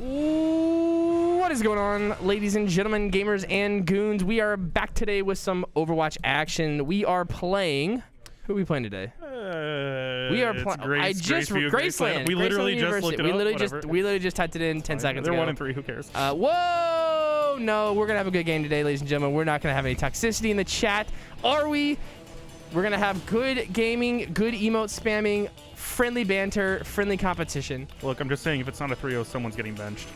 What is going on, ladies and gentlemen, gamers and goons? We are back today with some Overwatch action. We are playing. Who are we playing today? We are playing. Graceland. We literally just looked it up. We literally just typed it in 10 seconds ago. They're 1-3. Who cares? Whoa! No, we're gonna have a good game today, ladies and gentlemen. We're not gonna have any toxicity in the chat, are we? We're gonna have good gaming, good emote spamming, friendly banter, friendly competition. Look, I'm just saying, if it's not a 3-0, someone's getting benched.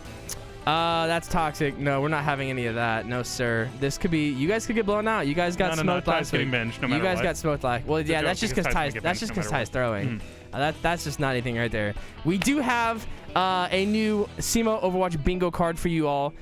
That's toxic. No, we're not having any of that. No, sir. This could be. You guys could get blown out. You guys got smoked last week. Getting benched, no matter you guys what. got smoked last. Well, yeah, that's just because Ty's. That's just because Ty's throwing. That's just not anything right there. We do have a new SEMO Overwatch bingo card for you all.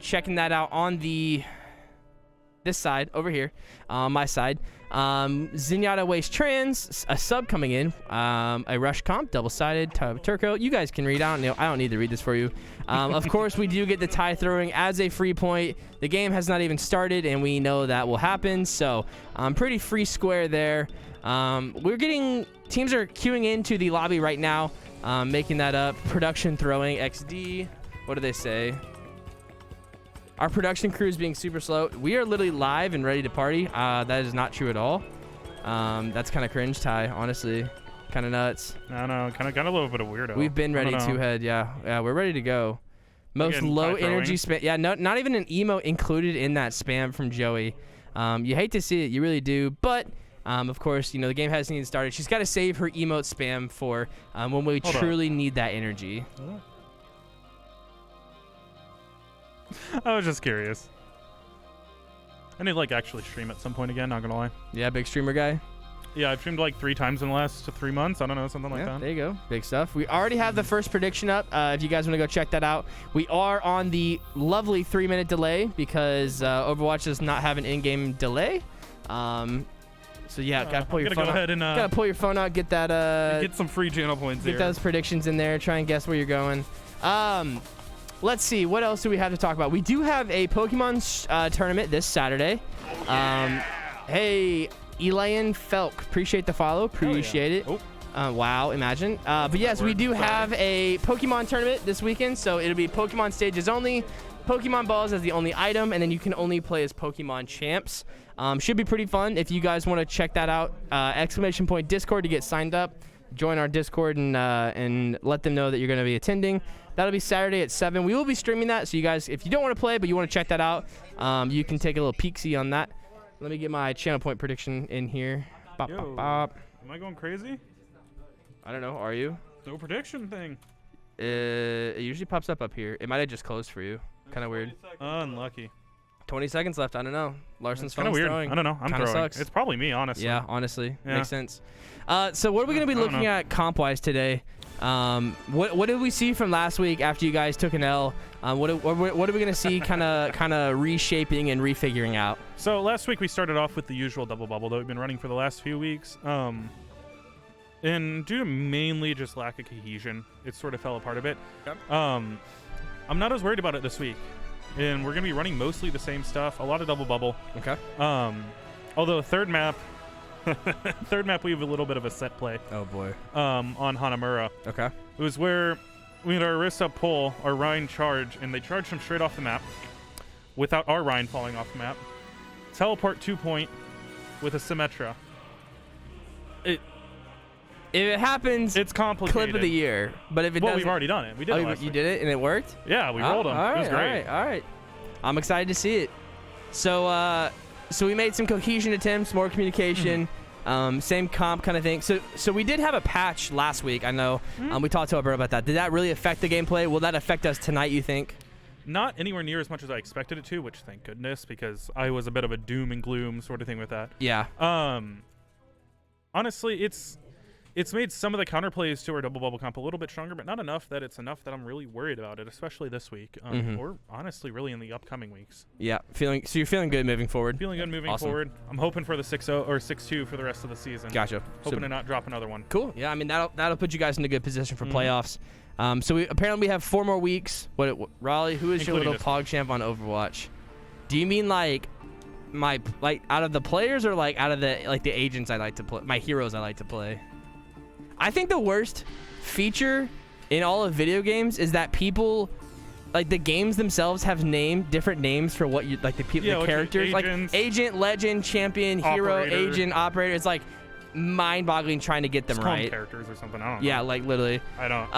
Checking that out on this side over here, my side. Zenyatta Waste Trans, a sub coming in, a Rush Comp, double-sided, Turco. You guys can read. I don't need to read this for you. Of course, we do get the tie throwing as a free point. The game has not even started, and we know that will happen. So, pretty free square there. We're getting teams are queuing into the lobby right now, making that up. Production throwing XD. What do they say? Our production crew is being super slow. We are literally live and ready to party. That is not true at all. That's kind of cringe, Ty, honestly. Kind of nuts. I know, kind of got a little bit of weirdo. We've been ready to head, yeah. Yeah, we're ready to go. Most low energy spam. Yeah, not even an emote included in that spam from Joey. You hate to see it, you really do. But, of course, you know, the game hasn't even started. She's got to save her emote spam for when we truly need that energy. I was just curious. I need to like actually stream at some point again, not gonna lie. Yeah, big streamer guy. Yeah, I've streamed like 3 times in the last 3 months. I don't know, something like that. There you go. Big stuff. We already have the first prediction up. If you guys want to go check that out. We are on the lovely 3-minute delay because Overwatch does not have an in-game delay. So yeah, gotta pull your phone out. Gotta pull your phone out, get that get some free channel points here. Get those predictions in there, try and guess where you're going. Let's see, what else do we have to talk about? We do have a Pokemon tournament this Saturday. Hey, Elaine Felk, appreciate the follow, appreciate it. Wow, imagine. But yes, we do have a Pokemon tournament this weekend, so it'll be Pokemon stages only. Pokemon balls as the only item, and then you can only play as Pokemon champs. Should be pretty fun. If you guys want to check that out, ! Discord to get signed up. Join our Discord and let them know that you're going to be attending. That'll be Saturday at 7. We will be streaming that, so you guys, if you don't want to play but you want to check that out, you can take a little peek-see on that. Let me get my channel point prediction in here. Bop, Yo, bop, bop. Am I going crazy? I don't know. Are you? No prediction thing. It usually pops up here. It might have just closed for you. Kind of weird. Unlucky. 20 seconds left. I don't know. Larson's kind of weird. Throwing. I don't know. I'm kinda throwing. Sucks. It's probably me, honestly. Yeah, honestly. Yeah. Makes sense. So what are we going to be looking at comp-wise today? What did we see from last week after you guys took an L? What are we going to see kind of reshaping and refiguring out? So last week we started off with the usual double bubble that we've been running for the last few weeks. And due to mainly just lack of cohesion, it sort of fell apart a bit. Yep. I'm not as worried about it this week. And we're going to be running mostly the same stuff. A lot of double bubble. Okay. Although third map, we have a little bit of a set play. Oh, boy. On Hanamura. Okay. It was where we had our Orisa pull, our Rhine charge, and they charged him straight off the map without our Rhine falling off the map. Teleport 2-point with a Symmetra. If it happens, it's complicated. Clip of the year. But if it doesn't, we've already done it. We did it last week. You did it and it worked? Yeah, we rolled them. It was great. All right. I'm excited to see it. So we made some cohesion attempts, more communication, same comp kind of thing. So we did have a patch last week, I know. We talked to Alberto about that. Did that really affect the gameplay? Will that affect us tonight, you think? Not anywhere near as much as I expected it to, which thank goodness, because I was a bit of a doom and gloom sort of thing with that. Yeah. Honestly, it's made some of the counterplays to our double bubble comp a little bit stronger, but not enough that it's enough that I'm really worried about it, especially this week, or honestly, really in the upcoming weeks. Yeah, so you're feeling good moving forward. Feeling good moving forward. I'm hoping for the 6-0 or 6-2 for the rest of the season. Gotcha. Hoping to not drop another one. Cool. Yeah, I mean that'll put you guys in a good position for playoffs. So we apparently have 4 more weeks. Raleigh, who is your little PogChamp on Overwatch? Do you mean like out of the players or like out of the agents I like to play, my heroes I like to play? I think the worst feature in all of video games is that people, like the games themselves, have different names for what you like the people, the characters, like agent, legend, champion, hero, agent, operator. It's like mind-boggling trying to get them right. Characters or something. I don't know. Yeah, like literally. I don't.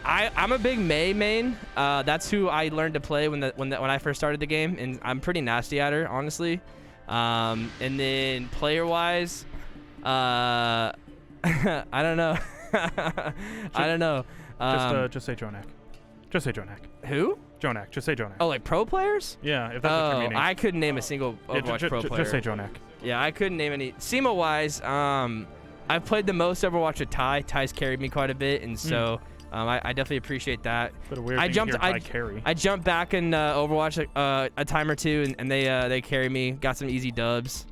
I'm a big Mei main. That's who I learned to play when I first started the game, and I'm pretty nasty at her, honestly. And then player-wise, I don't know. I don't know. Just say Jonak. Just say Jonak. Who? Jonak. Just say Jonak. Oh, like pro players? Yeah, if that's what you're meaning. I couldn't name a single Overwatch pro player. Just say Jonak. Yeah, I couldn't name any. SEMO-wise, I've played the most Overwatch with Ty. Ty's carried me quite a bit, and so I definitely appreciate that. I jumped back in Overwatch a time or two, and they carried me. Got some easy dubs.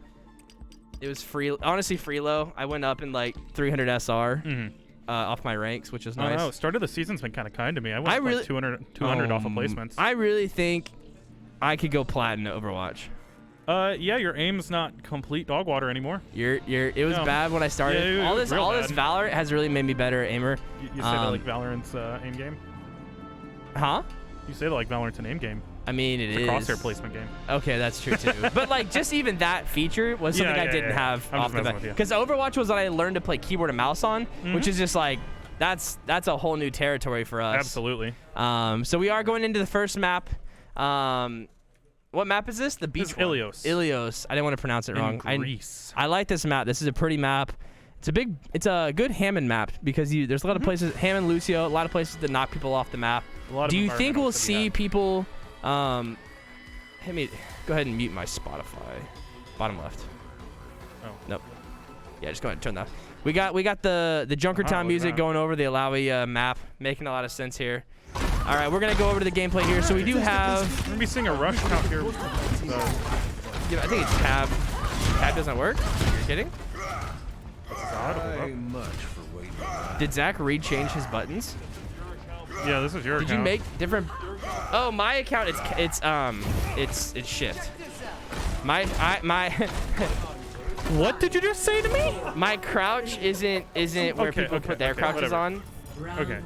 It was free, honestly, free low. I went up in like 300 SR off my ranks, which was nice. No, start of the season's been kind of kind to me. I went like 200 off of placements. I really think I could go platinum Overwatch. Yeah, your aim's not complete dog water anymore. It was bad when I started. Yeah, all this Valorant has really made me better aimer. You say that like Valorant's aim game? Huh? You say that like Valorant's an aim game. I mean, it's a crosshair placement game. Okay, that's true too. But like, just even that feature was something I didn't have off the bat. Because Overwatch was what I learned to play keyboard and mouse on, which is just like that's a whole new territory for us. Absolutely. So we are going into the first map. What map is this? The beach one. Ilios. Ilios. I didn't want to pronounce it wrong. Greece. I like this map. This is a pretty map. It's a good Hammond map because there's a lot of places, Hammond, Lucio, a lot of places that knock people off the map. Do you think we'll see people? Go ahead and mute my Spotify. Bottom left. Oh. Nope. Yeah, just go ahead and turn that. We got the Junkertown music going over the Alawi map, making a lot of sense here. All right, we're gonna go over to the gameplay here. So we do have. We're gonna be seeing a rush count here. Yeah, I think it's tab. Tab doesn't work. You're kidding? Did Zach Reed change his buttons? Yeah, this is your account. Did you make different? Oh, my account. It's shift. My. What did you just say to me? My crouch isn't where people put their crouches on. Okay.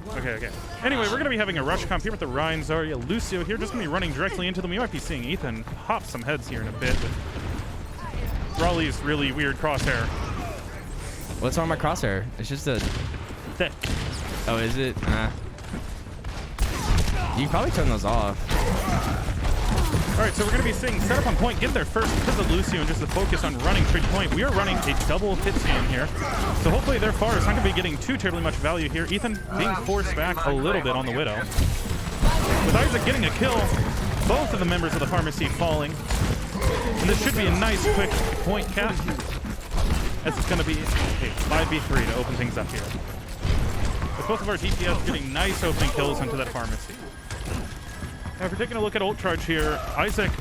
Anyway, we're going to be having a rush comp here with the Ryan, Zarya, Lucio here. Just going to be running directly into them. We might be seeing Ethan hop some heads here in a bit with Raleigh's really weird crosshair. What's on my crosshair? It's just a... Thick. Oh, is it? You can probably turn those off. All right, so we're going to be seeing set up on point, get there first because of Lucio and just the focus on running straight point. We are running a double hit scan here. So hopefully their far is not going to be getting too terribly much value here. Ethan being forced back a little bit on the Widow. With Isaac getting a kill, both of the members of the pharmacy falling. And this should be a nice quick point cap. As it's going to be a 5v3 to open things up here. With both of our DPS getting nice opening kills into that pharmacy. Now, if we're taking a look at ult charge here, Isaac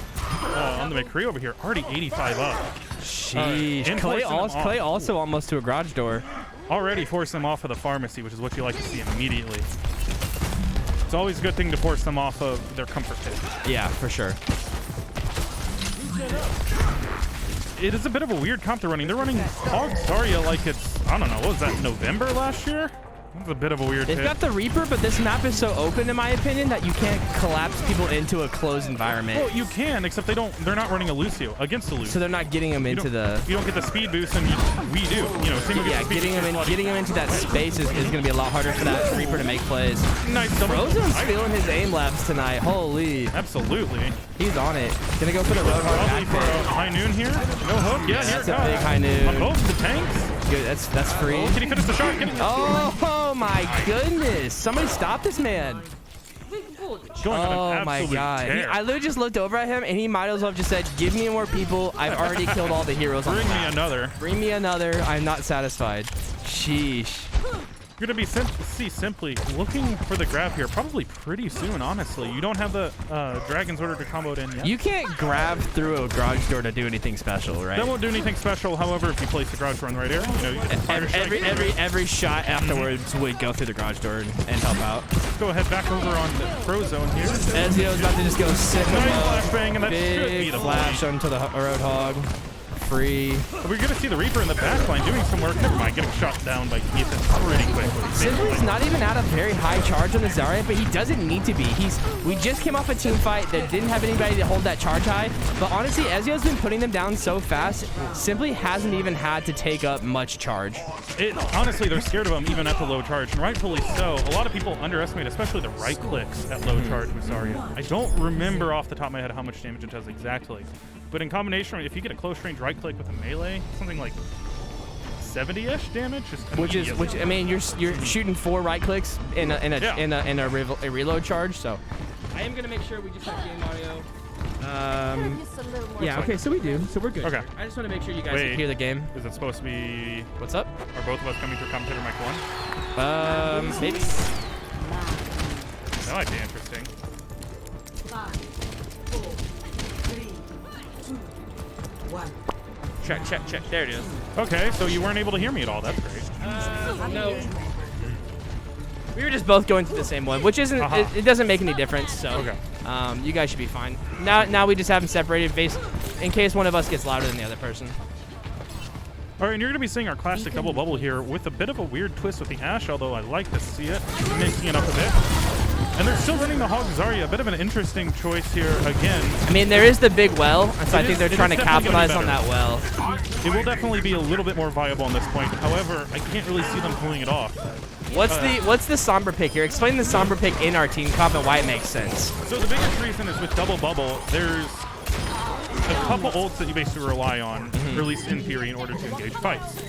on the McCree over here, already 85 up. Sheesh. Clay also almost to a garage door. Already forced them off of the pharmacy, which is what you like to see immediately. It's always a good thing to force them off of their comfort pit. Yeah, for sure. It is a bit of a weird comp they're running. They're running Hog Zarya like it's, I don't know, what was that, November last year? That's a bit of a weird It's got the Reaper, but this map is so open, in my opinion, that you can't collapse people into a closed environment. Well, you can, except they're not running a Lucio against the Lucio. So they're not getting them into the... You don't get the speed boost, and we do. You know, yeah, getting them into that space is going to be a lot harder for that Reaper to make plays. Nice. Frozen's feeling his aim labs tonight. Holy. Absolutely. He's on it. Gonna go for the Roadhog back for high noon here. No hook. Yeah, here it comes. That's a big high noon. On both the tanks. Good. That's free. Oh, can he finish the shot? Oh my goodness! Somebody stop this man. Oh my god. I literally just looked over at him and he might as well have just said, give me more people. I've already killed all the heroes on the map. Bring me another. Bring me another. I'm not satisfied. Sheesh. You're going to be simply looking for the grab here probably pretty soon, honestly. You don't have the Dragon's Order to combo it in yet. You can't grab through a garage door to do anything special, right? That won't do anything special. However, if you place the garage door in the right area, you know, you can fire every shot afterwards would go through the garage door and help out. Let's go ahead back over on the pro zone here. Ezio's about to just go sit with nice flashbang, and that big should be the flash onto the Roadhog. free. We're going to see the Reaper in the backline doing some work. Never mind, getting shot down by Ethan pretty quickly. Simply's not even at a very high charge on the Zarya, but he doesn't need to be. We just came off a team fight that didn't have anybody to hold that charge high, but honestly, Ezio's been putting them down so fast, Simply hasn't even had to take up much charge. Honestly, they're scared of him even at the low charge, and rightfully so. A lot of people underestimate, especially the right clicks at low charge with Zarya. I don't remember off the top of my head how much damage it does exactly, but in combination, if you get a close range right click with a melee, something like 70-ish damage, which I mean, you're shooting 4 right clicks in a reload charge. So I am gonna make sure we just have game audio. Yeah, okay, so we do. So we're good. Okay. I just want to make sure you guys can hear the game. Is it supposed to be... What's up? Are both of us coming through commentator mic 1? Maybe. That might be interesting. 5, 4, 3, 2, 1. Check. There it is. Okay, so you weren't able to hear me at all. That's great. No. We were just both going through the same one, which isn't. It doesn't make any difference. So, okay. You guys should be fine. Now we just have them separated, in case one of us gets louder than the other person. All right, and you're going to be seeing our classic double bubble here with a bit of a weird twist with the Ashe, although I like to see it, mixing it up a bit. And they're still running the Hog Zarya, a bit of an interesting choice here again. I mean, there is the big well, and so I think they're trying to capitalize on that well. It will definitely be a little bit more viable on this point. However, I can't really see them pulling it off. What's the Sombra pick here? Explain the Sombra pick in our team comp and why it makes sense. So the biggest reason is with double bubble, there's a couple ults that you basically rely on, or at least in theory, in order to engage fights.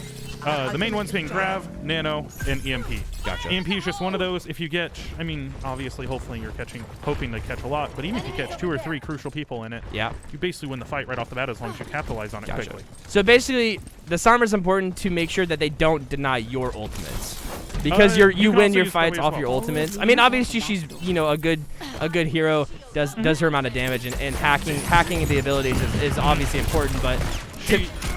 The main ones being Grav, Nano, and EMP. Gotcha. EMP is just one of those. If you get, I mean, obviously, hopefully you're hoping to catch a lot, but even if you catch 2 or 3 crucial people in it, you basically win the fight right off the bat as long as you capitalize on it quickly. So basically, the Sombra is important to make sure that they don't deny your ultimates. Because you win your fights off your ultimates. I mean, obviously she's a good hero, does her amount of damage, and hacking the abilities is obviously important, but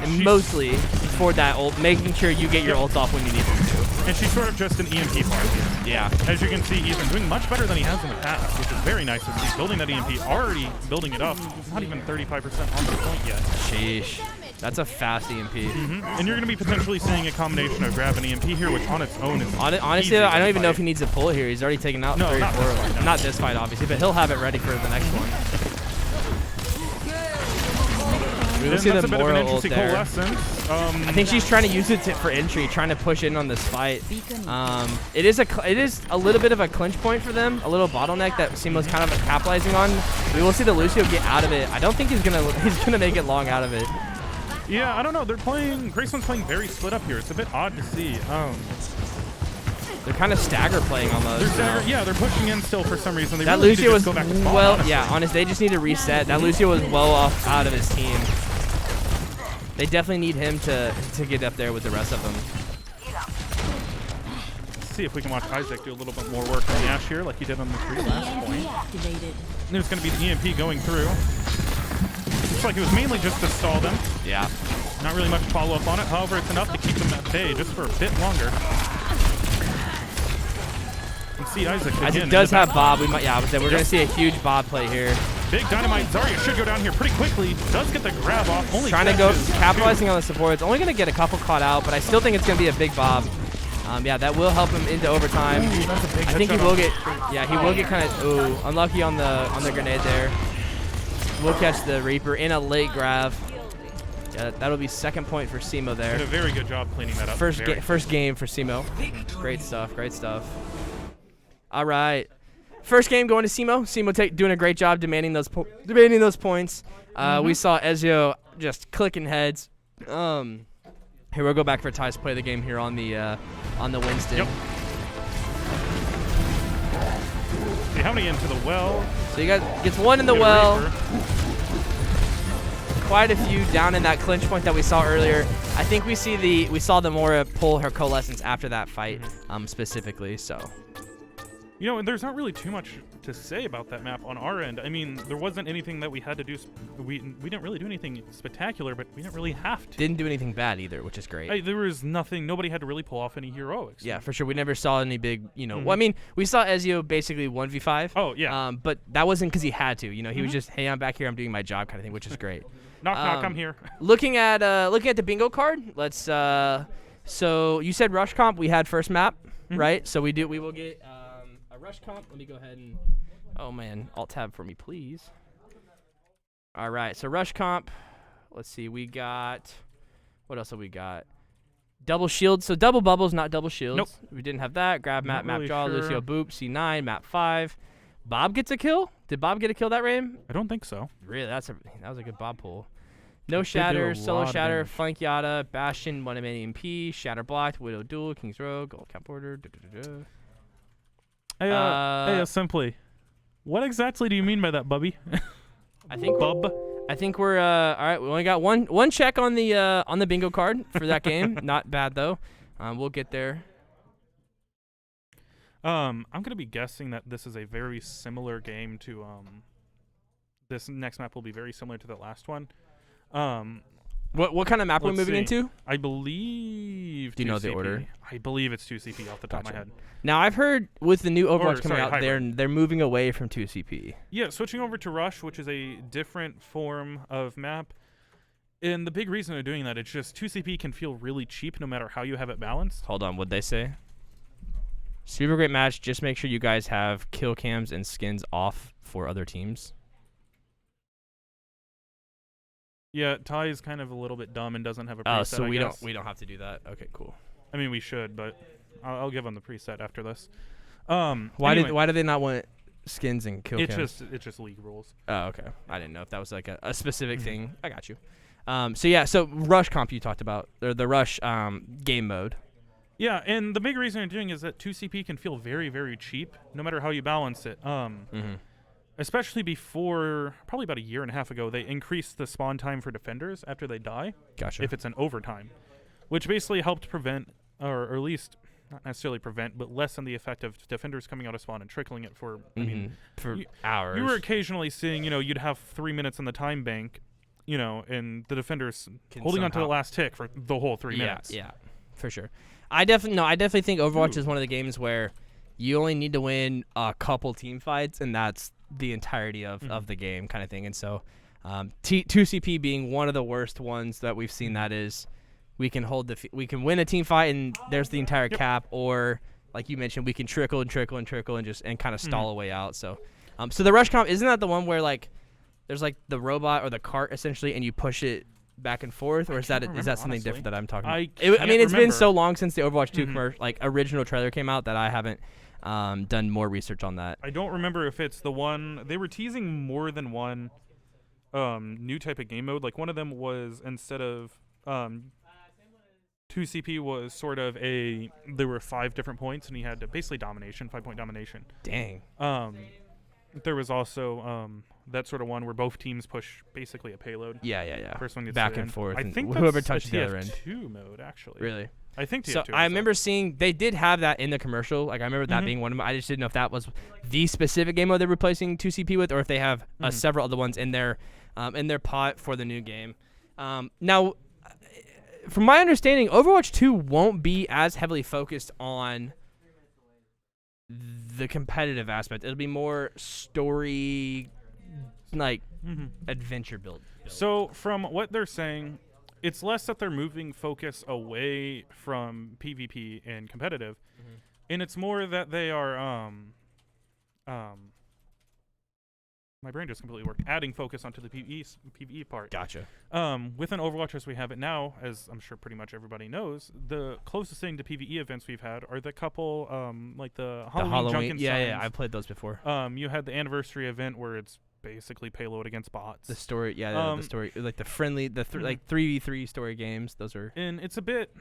mostly for that ult, making sure you get your ults off when you need them to. And she's sort of just an EMP part here. Yeah. As you can see, he's been doing much better than he has in the past, which is very nice to see. Building that EMP, already building it up. Not even 35% on the point yet. Sheesh. That's a fast EMP. And you're going to be potentially seeing a combination of Grav and EMP here, which on its own is honestly, I don't even know if he needs to pull here. He's already taken out 3 or 4. Not this fight, obviously, but he'll have it ready for the next one. We'll see the Mora ult there. I think she's trying to use it for entry, trying to push in on this fight. It is a little bit of a clinch point for them, a little bottleneck that SEMO's kind of capitalizing on. We will see the Lucio get out of it. I don't think he's gonna make it long out of it. Yeah, I don't know. Graceland's playing very split up here. It's a bit odd to see. They're kind of stagger playing almost. They're pushing in still for some reason. That really Lucio was go back to spawn, honestly, they just need to reset. That Lucio was well off out of his team. They definitely need him to get up there with the rest of them. Let's see if we can watch Isaac do a little bit more work on the Ashe here, like he did on the 3 last point. There's going to be the EMP going through. Looks like it was mainly just to stall them. Yeah. Not really much follow-up on it. However, it's enough to keep them at bay just for a bit longer. You can see Isaac again. Isaac does have Bob. We're going to see a huge Bob play here. Big dynamite. Zarya should go down here pretty quickly. Does get the grab off. Only trying to go capitalizing on the support. It's only going to get a couple caught out, but I still think it's going to be a big Bob. That will help him into overtime. I think he will get. Yeah, he will get kind of unlucky on the grenade there. We'll catch the Reaper in a late grab. Yeah, that'll be 2nd point for SEMO there. Did a very good job cleaning that up. First game for SEMO. Great stuff. All right. First game going to SEMO. SEMO doing a great job demanding those points. We saw Ezio just clicking heads. Here we'll go back for Ty's play of the game here on the Winston. Yep. See how many into the well. So you got gets 1 in the well. Quite a few down in that clinch point that we saw earlier. I think we saw the Mora pull her coalescence after that fight, specifically. So. And there's not really too much to say about that map on our end. I mean, there wasn't anything that we had to do. We didn't really do anything spectacular, but we didn't really have to. Didn't do anything bad either, which is great. There was nothing. Nobody had to really pull off any heroics. Yeah, for sure. We never saw any big, Well, I mean, we saw Ezio basically 1v5. Oh, yeah. But that wasn't because he had to. He was just, hey, I'm back here. I'm doing my job kind of thing, which is great. Knock, knock, I'm here. Looking at the bingo card, let's so you said rush comp, we had first map, right? So we will get a rush comp. Let me go ahead and oh man, alt tab for me, please. All right, so rush comp. Let's see, we got what else have we got? Double shields, so double bubbles, not double shields. Nope. We didn't have that. Grab map, Not really jaw, sure. Lucio boop, C9, map 5. Bob gets a kill. Did Bob get a kill that raid? I don't think so. Really, that was a good Bob pull. No Did do shatter, a solo lot of shatter, damage. flank yada, bastion, one EMP, shatter blocked, widow duel, king's rogue, gold cap order. Hey, simply, what exactly do you mean by that, Bubby? I think Bub. I think we're all right. We only got one check on the bingo card for that game. Not bad though. We'll get there. I'm gonna be guessing that this is a very similar game to this next map will be very similar to the last one. What kind of map are we Let's moving see. into? I believe. Do you know 2CP. the order? I believe it's 2CP off the top of my Gotcha. head. Now I've heard with the new Overwatch coming sorry, out, hybrid. they're moving away from 2CP. Yeah, switching over to Rush, which is a different form of map. And the big reason they're doing that, it's just 2CP can feel really cheap no matter how you have it balanced. Hold on, what'd they say? Super great match. Just make sure you guys have kill cams and skins off for other teams. Yeah, Ty is kind of a little bit dumb and doesn't have a preset. Oh, so I we guess. don't have to do that. Okay, cool. I mean, we should, but I'll give them the preset after this. Why do they not want skins and kill cams? It's just league rules. Oh, okay. I didn't know if that was like a specific thing. I got you. So rush comp you talked about, or the rush game mode. Yeah, and the big reason they're doing is that 2CP can feel very, very cheap no matter how you balance it. Especially before, probably about a year and a half ago, they increased the spawn time for defenders after they die. Gotcha. If it's an overtime, which basically helped prevent, or at least not necessarily prevent, but lessen the effect of defenders coming out of spawn and trickling it for, I mean, for hours. You were occasionally seeing, you'd have 3 minutes in the time bank, and the defenders holding on to the last tick for the whole 3 minutes. Yeah, for sure. I definitely think Overwatch is one of the games where you only need to win a couple team fights, and that's the entirety of the game kind of thing. And so 2CP being one of the worst ones that we've seen, that is we can win a team fight and there's the entire cap, or like you mentioned, we can trickle and kind of stall a way out. So so the rush comp, isn't that the one where like there's like the robot or the cart essentially and you push it back and forth, or is that something honestly. different that I'm talking about? I mean, it's been remember. so long since the Overwatch 2 original trailer came out that I haven't done more research on that. I don't remember if it's the one they were teasing more than one new type of game mode. Like one of them was, instead of 2CP was sort of there were 5 different points and you had to basically 5-point domination. Dang. There was also that sort of one where both teams push basically a payload. Yeah. First one gets back to and end. forth. I and think whoever that's touches a the other end. TF2 mode actually. Really? I think TF2. So I remember seeing they did have that in the commercial. Like I remember that being one of them. I just didn't know if that was the specific game mode they're replacing 2CP with, or if they have several other ones in their pot for the new game. Now, from my understanding, Overwatch 2 won't be as heavily focused on the competitive aspect. It'll be more story, like adventure build. So from what they're saying, it's less that they're moving focus away from PvP and competitive, and it's more that they are my brain just completely worked. Adding focus onto the PvE part. Gotcha. Within Overwatch as we have it now, as I'm sure pretty much everybody knows, the closest thing to PvE events we've had are the couple, like the Halloween Junkin' yeah, Signs. I've played those before. You had the anniversary event where it's basically payload against bots. The story, the story, like the friendly, like 3v3 story games. Those are. And it's a bit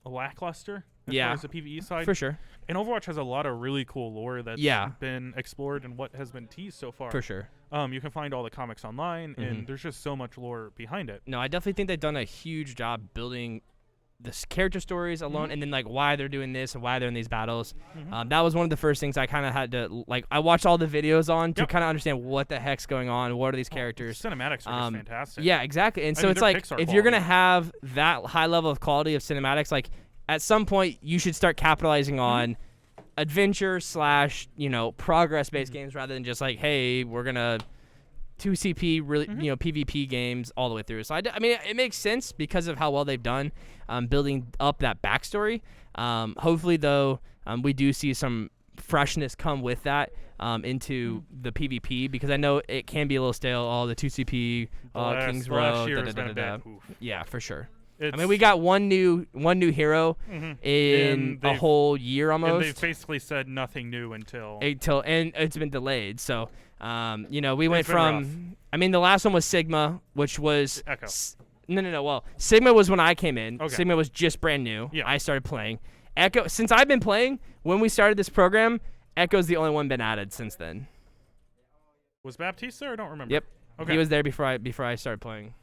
lackluster as far as the PvE side. For sure. And Overwatch has a lot of really cool lore that's been explored and what has been teased so far. For sure. You can find all the comics online, and there's just so much lore behind it. No, I definitely think they've done a huge job building the character stories alone, and then like why they're doing this and why they're in these battles. That was one of the first things I kind of had to like. I watched all the videos on to kind of understand what the heck's going on. What are these characters? Cinematics are just fantastic. Yeah, exactly. And so it's like if you're gonna have that high level of quality of cinematics, like at some point you should start capitalizing on adventure / progress based games rather than just like, hey, we're gonna 2CP, really, PvP games all the way through. So I mean, it makes sense because of how well they've done building up that backstory. Hopefully, though, we do see some freshness come with that into the PvP, because I know it can be a little stale. All the 2CP, Kings Row, yeah, for sure. I mean, we got one new hero in a whole year almost. And they've basically said nothing new until and it's been delayed. So, we went from rough. I mean, the last one was Sigma, which was Echo. No. Well, Sigma was when I came in. Okay. Sigma was just brand new. Yeah. I started playing. Echo, since I've been playing, when we started this program, Echo's the only one been added since then. Was Baptiste there? I don't remember. Yep. Okay. He was there before I started playing.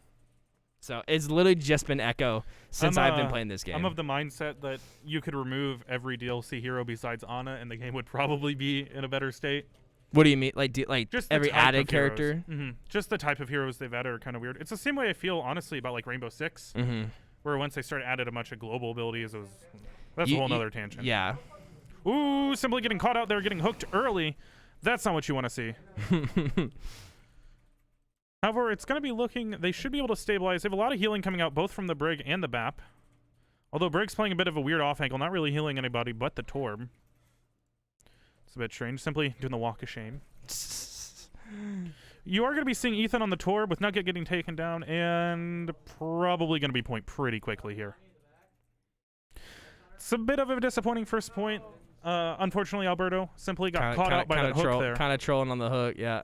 So it's literally just been Echo since I've been playing this game. I'm of the mindset that you could remove every DLC hero besides Ana, and the game would probably be in a better state. What do you mean? Like just every added character? Just the type of heroes they've added are kind of weird. It's the same way I feel, honestly, about like Rainbow Six, where once they started added a bunch of global abilities, that's a whole nother tangent. Yeah. Ooh, simply getting caught out there, getting hooked early. That's not what you want to see. However, it's going to be looking... They should be able to stabilize. They have a lot of healing coming out, both from the Brig and the Bap. Although Brig's playing a bit of a weird off angle, not really healing anybody but the Torb. It's a bit strange. Simply doing the walk of shame. You are going to be seeing Ethan on the Torb with Nugget getting taken down, and probably going to be point pretty quickly here. It's a bit of a disappointing first point. Unfortunately, Alberto simply got caught out by that hook there. Kind of trolling on the hook, yeah.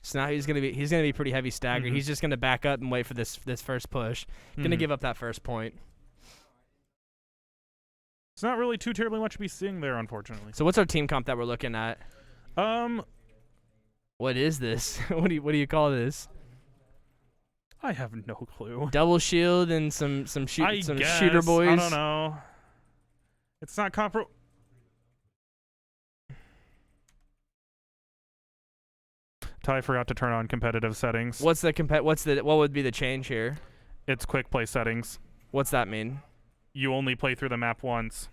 So now he's gonna be pretty heavy staggered. He's just gonna back up and wait for this first push. Gonna give up that first point. It's not really too terribly much to be seeing there, unfortunately. So what's our team comp that we're looking at? What is this? what do you call this? I have no clue. Double shield and some shooter boys. I don't know. It's not comparable. Ty forgot to turn on competitive settings. What would be the change here? It's quick play settings. What's that mean? You only play through the map once.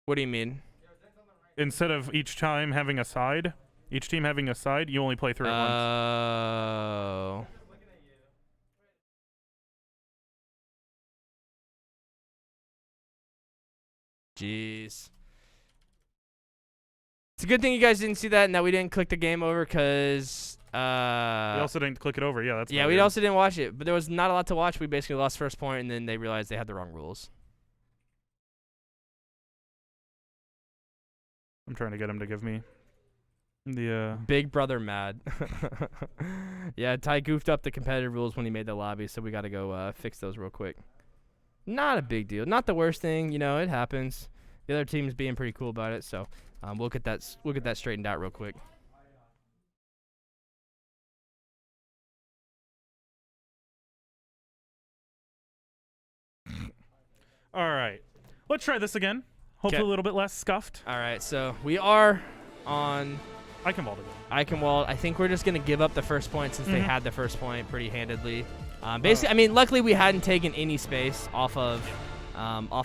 What do you mean? Instead of each team having a side, you only play through it once. Oh. Jeez. It's a good thing you guys didn't see that and that we didn't click the game over, because... we also didn't click it over. Yeah, that's... Yeah, we also didn't watch it, but there was not a lot to watch. We basically lost first point, and then they realized they had the wrong rules. I'm trying to get him to give me the... Big brother mad. Yeah, Ty goofed up the competitive rules when he made the lobby, so we got to go fix those real quick. Not a big deal. Not the worst thing. It happens. The other team's being pretty cool about it, so... We'll get that straightened out real quick. All right. Let's try this again. Hopefully a little bit less scuffed. All right, so we are on Eichenwald again. Eichenwald. I think we're just going to give up the first point since they had the first point pretty handedly. Basically, I mean, luckily we hadn't taken any space off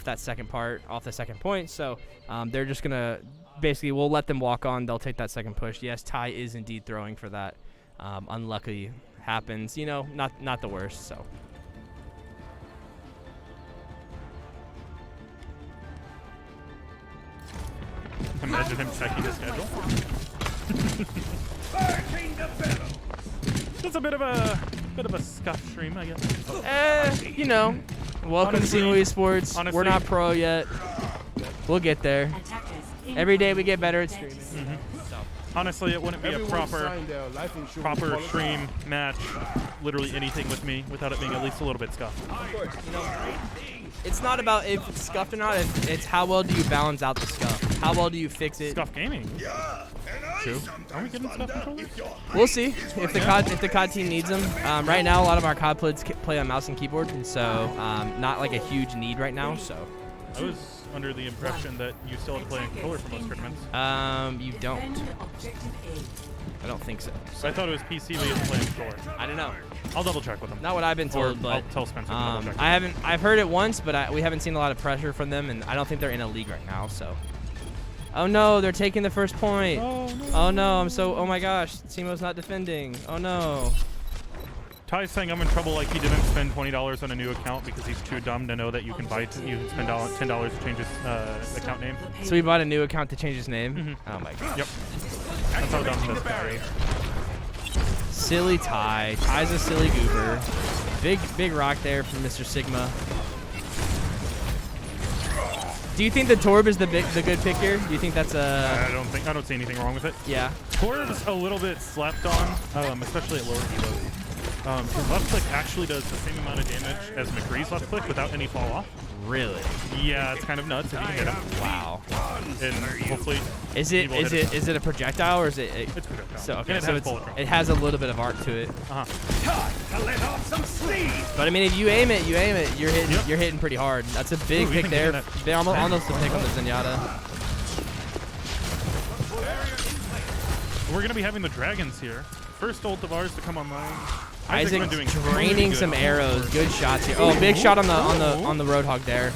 that second point. So they're just going to... Basically, we'll let them walk on. They'll take that second push. Yes, Ty is indeed throwing for that. Unlucky happens. Not the worst. So. Imagine him checking his schedule. It's a bit of a scuff stream, I guess. Welcome to SEMO Esports. Honestly, we're not pro yet. We'll get there. Every day we get better at streaming. So. Honestly, it wouldn't be a proper stream match, literally anything with me, without it being at least a little bit scuffed. It's not about if it's scuffed or not. It's how well do you balance out the scuff? How well do you fix it? Scuff gaming. True. Are we getting scuff controllers? We'll see if the COD team needs them. Right now, a lot of our COD players play on mouse and keyboard, and so not like a huge need right now. So. I was under the impression that you still have to play on controller for most tournaments. You don't. I don't think so. I thought it was PC, but you have to play on controller. I don't know. I'll double check with them. Not what I've been told, but I'll tell Spencer to double check. I've heard it once, but we haven't seen a lot of pressure from them, and I don't think they're in a league right now. So. Oh no, they're taking the first point. Oh no. Oh no, oh my gosh, SEMO's not defending. Oh no. Ty's saying I'm in trouble like he didn't spend $20 on a new account because he's too dumb to know that you can you can spend $10 to change his account name. So he bought a new account to change his name? Mm-hmm. Oh my god. Yep. That's how dumb this guy is. Silly Ty. Ty's a silly goober. Big rock there from Mr. Sigma. Do you think the Torb is the good pick here? Do you think that's a... I don't see anything wrong with it. Yeah. Torb's a little bit slept on, especially at lower elo. His left click actually does the same amount of damage as McCree's left click without any fall off. Really? Yeah, it's kind of nuts if you can hit him. Wow. And hopefully, is it a projectile or is it? It's projectile. So okay, and it has a little bit of arc to it. Let off some steam. But I mean, if you aim it, you're hitting pretty hard. That's a big pick there. They're almost a pick on the Zenyatta. We're gonna be having the dragons here. First ult of ours to come online. Isaac draining some arrows. Good shots here. Oh, big shot on the Roadhog there.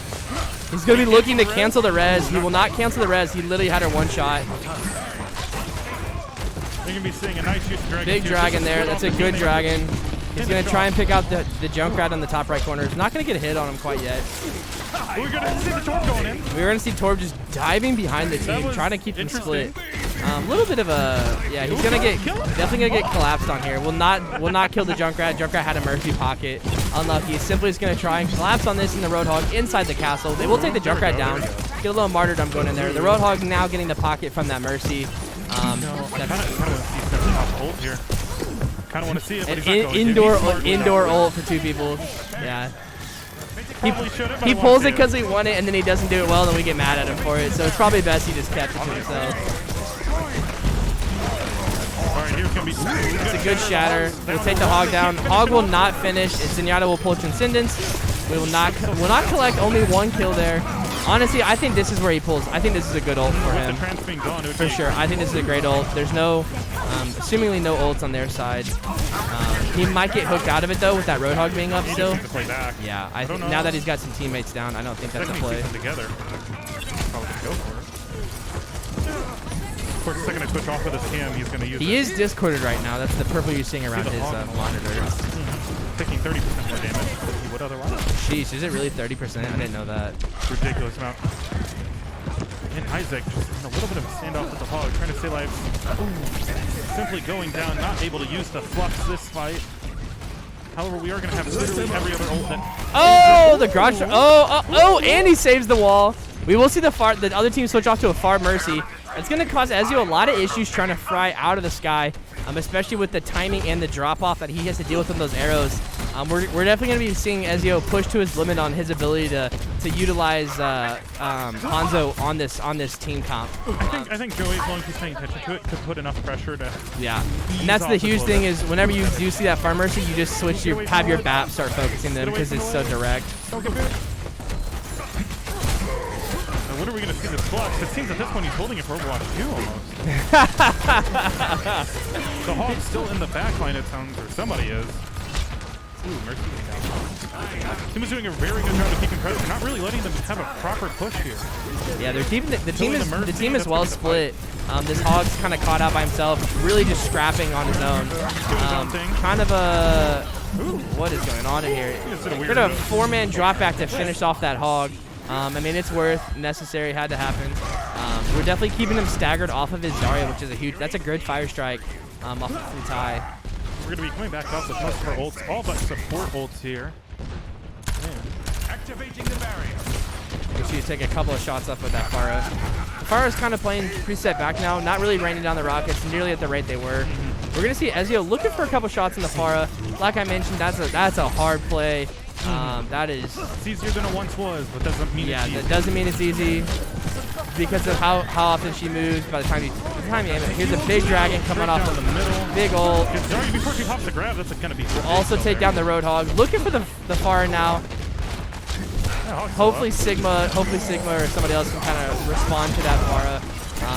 He's gonna be looking to cancel the res. He will not cancel the res. He literally had her one shot. They're gonna be seeing a nice use of dragon. Big dragon there. That's a good dragon. He's gonna try and pick out the Junkrat on the top right corner. He's not gonna get a hit on him quite yet. We're gonna see the Torb going in. We're gonna see Torb just diving behind the team, trying to keep them split. A little bit of a he's definitely gonna get collapsed on here. Will not kill the Junkrat. Junkrat had a mercy pocket. Unlucky. He's simply just gonna try and collapse on this in the Roadhog inside the castle. They will take the Junkrat down. Get a little martyrdom going in there. The Roadhog now getting the pocket from that mercy. Kind of want to see it, but he's not going to. Indoor ult for two people. Yeah. He pulls it because he won it, and then he doesn't do it well, and then we get mad at him for it. So it's probably best he just kept it to himself. It's a good shatter. We'll take the Hog down. Hog will not finish. Zenyatta will pull Transcendence. We will not collect only one kill there. Honestly, I think this is where he pulls. I think this is a good ult for him. For sure. I think this is a great ult. There's no, assumingly no ults on their side. He might get hooked out of it, though, with that Roadhog being up still. Yeah, I think now that he's got some teammates down, I don't think that's a play. Together. Probably gonna go for it. Of course, the second I switch off with his cam, he's going to use it. He is discorded right now. That's the purple you're seeing around his monitor. Taking 30% more damage than he would otherwise. Jeez, is it really 30%? I didn't know that. Ridiculous amount. And Isaac just in a little bit of a standoff with the Hog, trying to stay alive. Simply going down, not able to use the flux this fight. However, we are going to have literally every other ult that... Oh, the garage... Oh, and he saves the wall. We will see the other team switch off to a far mercy. It's going to cause Ezio a lot of issues trying to fry out of the sky, especially with the timing and the drop-off that he has to deal with those arrows. We're definitely going to be seeing Ezio push to his limit on his ability to utilize Hanzo on this team comp. I think Joey, as long as he's paying attention to it, could put enough pressure to... Yeah, and that's the huge thing is whenever you do see that farm mercy, you just switch have your BAP start focusing them because it's so direct. When are we going to see this flux? It seems at this point he's holding it for Overwatch 2 almost. The Hog's still in the backline, it sounds, or somebody is. Ooh, Mercy getting down. Team is doing a very good job of keeping pressure, not really letting them have a proper push here. Yeah, the team is well split. This Hog's kind of caught out by himself, really just scrapping on his own. Kind of a... Ooh, what is going on in here? We're going to 4-man drop back to finish off that Hog. I mean, it's necessary, had to happen. We're definitely keeping him staggered off of his Zarya, which is that's a good fire strike off of Ty. We're going to be coming back off the most of our ults, all but support ults here. Activating the barrier. We should take a couple of shots up with that Pharah. Pharah's kind of playing preset back now, not really raining down the rockets nearly at the rate they were. We're going to see Ezio looking for a couple shots in the Pharah. Like I mentioned, that's a hard play. That is... It's easier than it once was, but doesn't mean it's easy. Yeah, that doesn't mean it's easy because of how often she moves by the time you aim it. Here's a big dragon coming off of the middle. Big ult. Before she pops the grab, that's going to be... Also take down the Roadhog. Looking for the Pharah now. Yeah, hopefully Sigma or somebody else can kind of respond to that Pharah.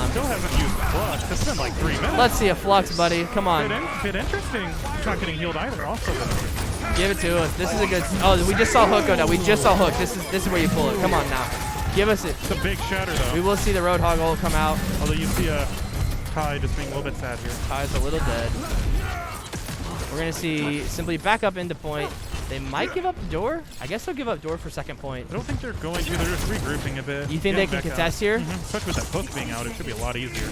Still haven't used the flux. It's been like 3 minutes. Let's see a flux, buddy. Come on. Bit interesting. He's not getting healed either. Also, give it to us. This is a good... Oh, we just saw Hook go down. We just saw Hook. This is where you pull it. Come on now. Give us it. It's a big shatter, though. We will see the Roadhog ult come out. Although you see Ty just being a little bit sad here. Ty's a little dead. We're going to see Simply back up into point. They might give up the door. I guess they'll give up door for second point. I don't think they're going to. They're just regrouping a bit. You think they can contest here? Especially with that hook being out, it should be a lot easier.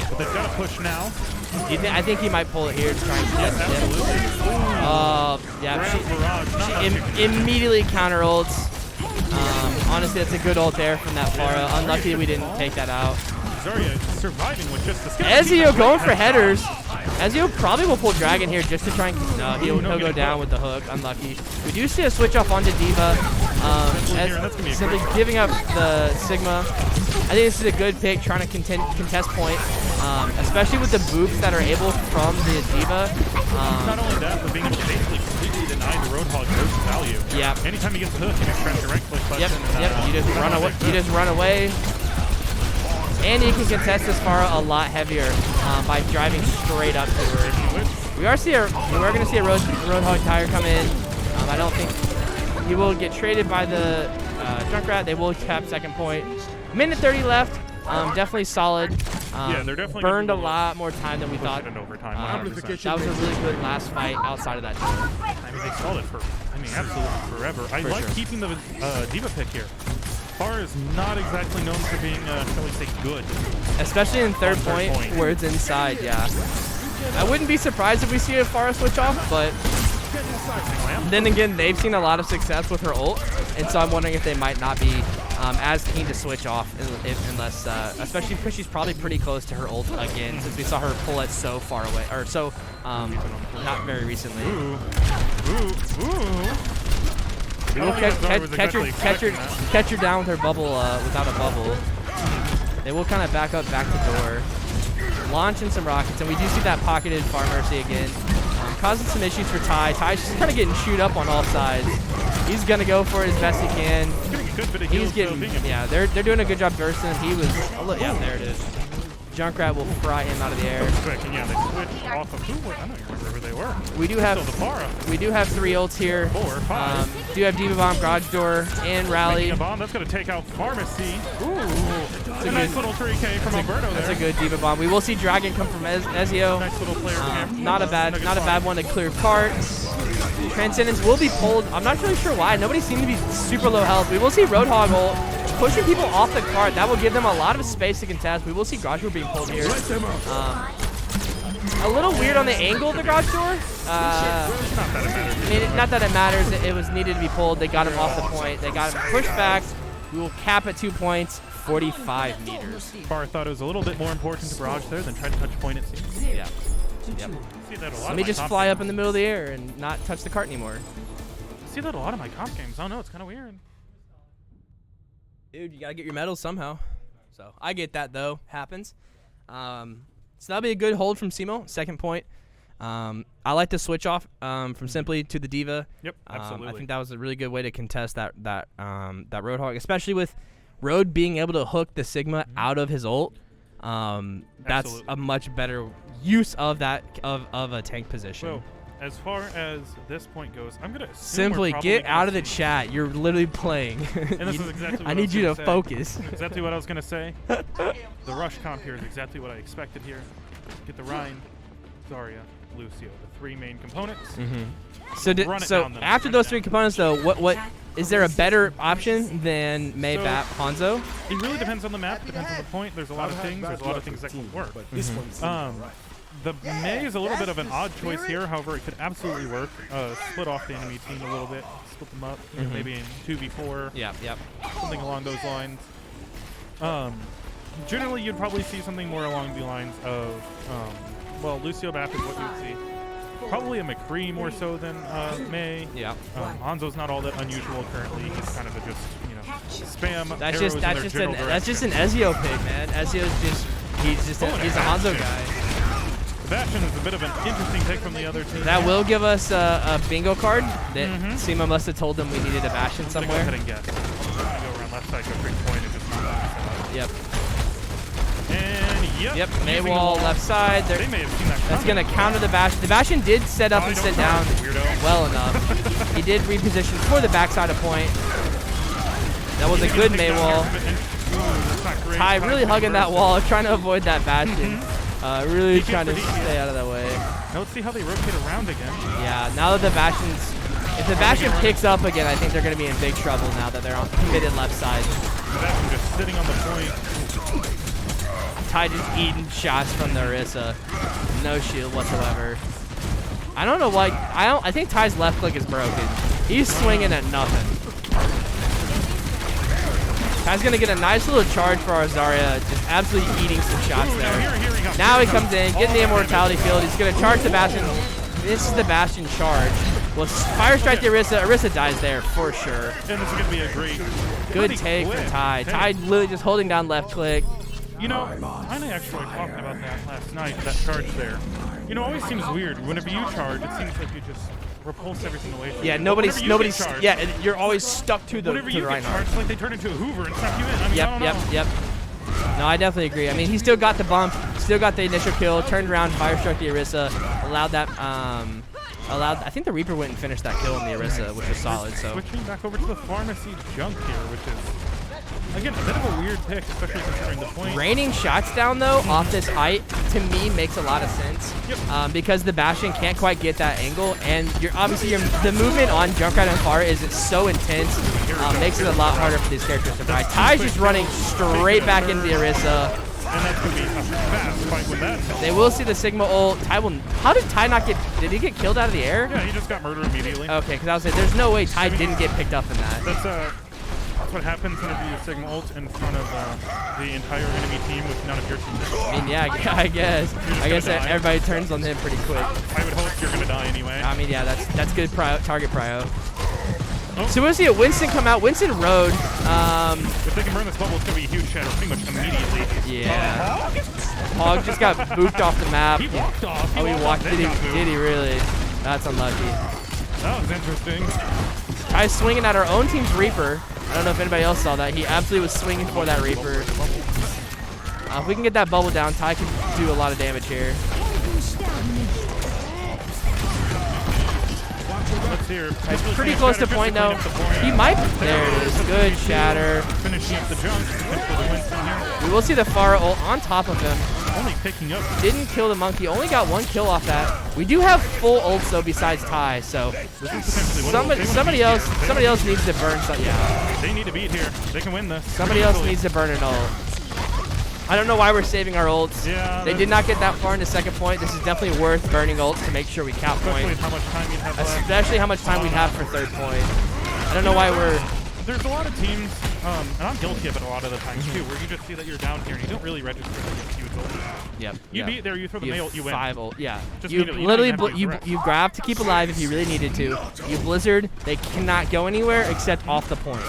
But they've got to push now. I think he might pull it here to try and contest it. Absolutely. Yeah. She immediately counter ults. Honestly, that's a good ult there from that Pharah. Unlucky we didn't take that out. Zarya surviving with just the skill. Ezio going for headers. Ezio probably will pull Dragon here just to try and... No, he'll go down with the hook. Unlucky. We do see a switch off onto D.Va. Simply giving up the Sigma. I think this is a good pick, trying to contest point, especially with the boops that are able from the D.Va. Not only that, but being able to basically completely deny the Roadhog burst value. Yeah. Anytime he gets the hook, he can press the right click button. Yep. You just run away. And you can contest this Pharah a lot heavier by driving straight up to her. We are going to see a Roadhog tire come in. I don't think he will get traded by the Junkrat. They will cap second point. Minute 30 left. Definitely solid. Yeah, they're definitely burned a lot more time than we thought. That was a really good last fight outside of that. I mean, they stalled it for, absolutely forever. I like keeping the D.Va pick here. Pharah is not exactly known for being, shall we say, good. Especially in third point where it's inside, yeah. I wouldn't be surprised if we see a Pharah switch off, but then again, they've seen a lot of success with her ult, and so I'm wondering if they might not be as keen to switch off unless, especially because she's probably pretty close to her ult again, since we saw her pull it so far away, or so, not very recently. We'll catch her down with her bubble, without a bubble. They will kind of back to door. Launching some rockets, and we do see that pocketed Far Mercy again. Causing some issues for Ty. Ty's just kind of getting chewed up on all sides. He's going to go for it as best he can. He's getting, yeah, they're doing a good job bursting him. He was, yeah, there it is. Junkrat will fry him out of the air. Quick, and yeah, they switched off of who? I don't even remember who they were. We do have 3 ults here. 4 or 5. Do have D.Va Bomb, Garage Door, and Rally. A bomb that's going to take out Pharmacy. Ooh, a nice little 3K from Alberto there. That's a good D.Va Bomb. We will see Dragon come from Ezio. Nice little player. Not a bad one to clear cart. Transcendence will be pulled. I'm not really sure why. Nobody seemed to be super low health. We will see Roadhog ult. Pushing people off the cart, that will give them a lot of space to contest. We will see Garage Door being pulled here. A little weird on the angle of the Garage Door. Not that it matters. It was needed to be pulled. They got him off the point. They got him pushed back. We will cap at 2 points, 45 meters. Pharah thought it was a little bit more important to barrage there than try to touch point, it seems. Yeah. Yep. Let me just fly up in the middle of the air and not touch the cart anymore. I see that a lot of my comp games. I don't know. It's kind of weird. Dude, you gotta get your medals somehow. So I get that though. Happens. So that'll be a good hold from SEMO. Second point. I like the switch off from Simply to the D.Va. Yep, absolutely. I think that was a really good way to contest that Roadhog, especially with Road being able to hook the Sigma out of his ult. That's a much better use of that of a tank position. So, as far as this point goes, I'm gonna Simply get out of the chat. You're literally playing. And this is exactly what I need you to focus. Exactly what I was gonna say. The rush comp here is exactly what I expected here. Get the Rhine, Zarya, Lucio, the 3 main components. So after those 3 components, though, what is there a better option than Mei, Bap, Hanzo? It really depends on the map. Depends on the point. There's a lot of things. There's a lot of things that can work. The Mei is a little bit of an odd choice here. However, it could absolutely work. Split off the enemy team a little bit. Split them up. Maybe in 2v4. Yep. Something along those lines. Generally, you'd probably see something more along the lines of, well, Lucio Bap is what you would see. Probably a McCree more so than Mei. Yeah. Hanzo's not all that unusual currently. He's kind of a spam. That's just an Ezio pick, man. Ezio's he's a Hanzo guy. Bastion is a bit of an interesting pick from the other team. That will give us a bingo card that SEMO must have told them we needed a Bastion somewhere. Go ahead and guess. I'm gonna go around left side to a 3-point and just not. Yep. And yep. Mei wall left side. They may have seen that. That's gonna counter the Bastion. The Bastion did set up and sit down well enough. He did reposition for the backside of point. That was a good May wall. Ty really hugging that wall, trying to avoid that Bastion. Really trying to stay out of that way. Now let's see how they rotate around again. Yeah, now that the Bastion's... If the Bastion picks up again, I think they're going to be in big trouble now that they're on committed left side. The Bastion just sitting on the point. Ty just eating shots from the Orisa. No shield whatsoever. I don't know why. I think Ty's left click is broken. He's swinging at nothing. Ty's going to get a nice little charge for our Zarya, just absolutely eating some shots there. Now he comes in, getting the immortality field. He's going to charge the Bastion. This is the Bastion charge. Well, Fire Strike the Orisa. Orisa dies there for sure. And this is going to be a great... Good take from Ty. Ty literally just holding down left click. You know, I actually talked about that last night, that charge there. You know, it always seems weird. Whenever you charge, it seems like you just repulse everything away from you. Yeah, nobody's yeah, you're always stuck to the Whenever you right get charged, it's like they turn into a Hoover and suck you in. I mean, Yep. No, I definitely agree. I mean, he still got the bump, still got the initial kill, turned around, fire struck the Orisa, allowed that, I think the Reaper went and finished that kill on the Orisa, which was solid. So switching back over to the pharmacy junk here, which is, again, a bit of a weird pick, especially considering the point. Raining shots down, though, off this height, to me, makes a lot of sense. Yep. Because the Bastion can't quite get that angle, and the movement on Junkrat and Far is so intense, makes it a lot harder for these characters to fight. Ty's just running straight back into the Orisa. And that's going to be a fast fight with that. They will see the Sigma ult. How did Ty not get... Did he get killed out of the air? Yeah, he just got murdered immediately. Okay, because I was saying, there's no way Ty didn't get picked up in that. That's what happens whenever you Sigma ult in front of the entire enemy team with none of your team. I mean, yeah, I guess. I guess everybody turns on him pretty quick. I would hope you're going to die anyway. I mean, yeah, that's good target prio. Oh. So we'll see a Winston come out. Winston Road. If they can burn this bubble, it's going to be a huge shadow pretty much immediately. Yeah. Hog just got booped off the map. He walked off. He walked. Did he really? That's unlucky. That was interesting. Ty's swinging at our own team's Reaper. I don't know if anybody else saw that. He absolutely was swinging for that Reaper. If we can get that bubble down, Ty can do a lot of damage here. Let's hear. He's pretty close to point, though. He might. There it is. Good shatter. Finishing up the junk. We will see the Pharah ult on top of him. Only picking up. Didn't kill the monkey. Only got one kill off that. We do have full ults, though, besides Ty. So somebody else needs to burn something. Yeah. They need to beat here. They can win this. Somebody else needs to burn an ult. I don't know why we're saving our ults. Yeah, they did not get that far into second point. This is definitely worth burning ults to make sure we count point. Especially how much time we'd have for third point. I don't know why we're... There's a lot of teams, and I'm guilty of it a lot of the times too, where you just see that you're down here and you don't really register that you have huge ult. Yep. You beat there, you throw the mail, you win. 5 ult, yeah. Just you literally, you grab to keep alive if you really needed to. You Blizzard, they cannot go anywhere except off the point.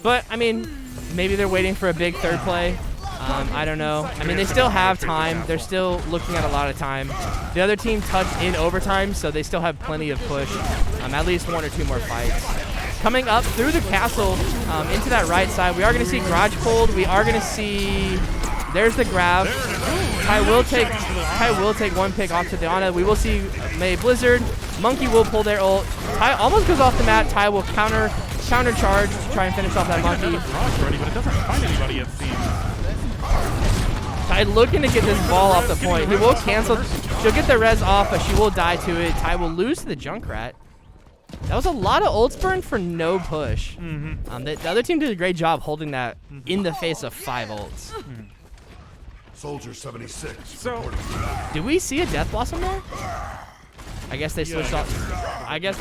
But, I mean... Maybe they're waiting for a big third play. I don't know. I mean, they still have time. They're still looking at a lot of time. The other team touched in overtime, so they still have plenty of push. At least 1 or 2 more fights. Coming up through the castle into that right side, we are going to see Garage Cold. We are going to see... There's the grab. Ty will take one pick off to Diana. We will see May Blizzard. Monkey will pull their ult. Ty almost goes off the mat. Ty will counter charge to try and finish off that monkey. Ty looking to get this ball off the point. He will cancel. She'll get the res off, but she will die to it. Ty will lose to the Junkrat. That was a lot of ults burned for no push. The other team did a great job holding that in the face of 5 ults. Soldier 76. So, did we see a Death Blossom there? I guess they switched off. I guess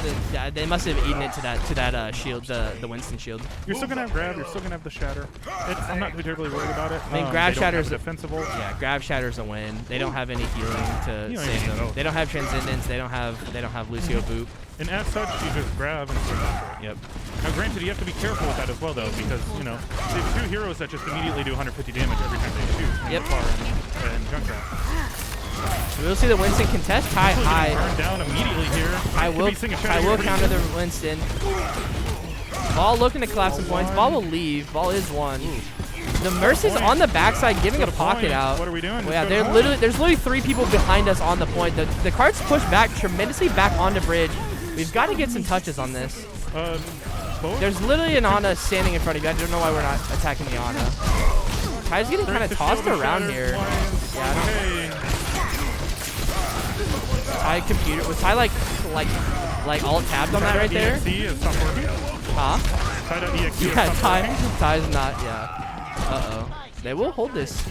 they must have eaten it to that shield, the Winston shield. You're still gonna have grab. You're still gonna have the shatter. I'm not particularly worried about it. I mean, grab shatter's defensible. Yeah, grab shatter's a win. They don't have any healing to save them. They don't have transcendence. They don't have Lucio boot. And as such, you just grab and Yep. Now, granted, you have to be careful with that as well, though, because they have 2 heroes that just immediately do 150 damage every time they shoot. Yep. And Junkrat. We'll see the Winston contest Ty high. Burn down immediately here. I will counter the Winston. Ball looking to collapse some points. Ball will leave. Ball is 1. The Mercy's on the backside giving a pocket out. What are we doing? Well, yeah, there's literally 3 people behind us on the point. The carts push back tremendously back onto bridge. We've got to get some touches on this. both. There's literally an Ana standing in front of you. I don't know why we're not attacking the Ana. Ty's getting kind of tossed around here. Yeah, I don't. Ty computer was Ty like alt tabbed on that right there? Huh? Yeah, Ty's not. Yeah. Uh-oh. They will hold this.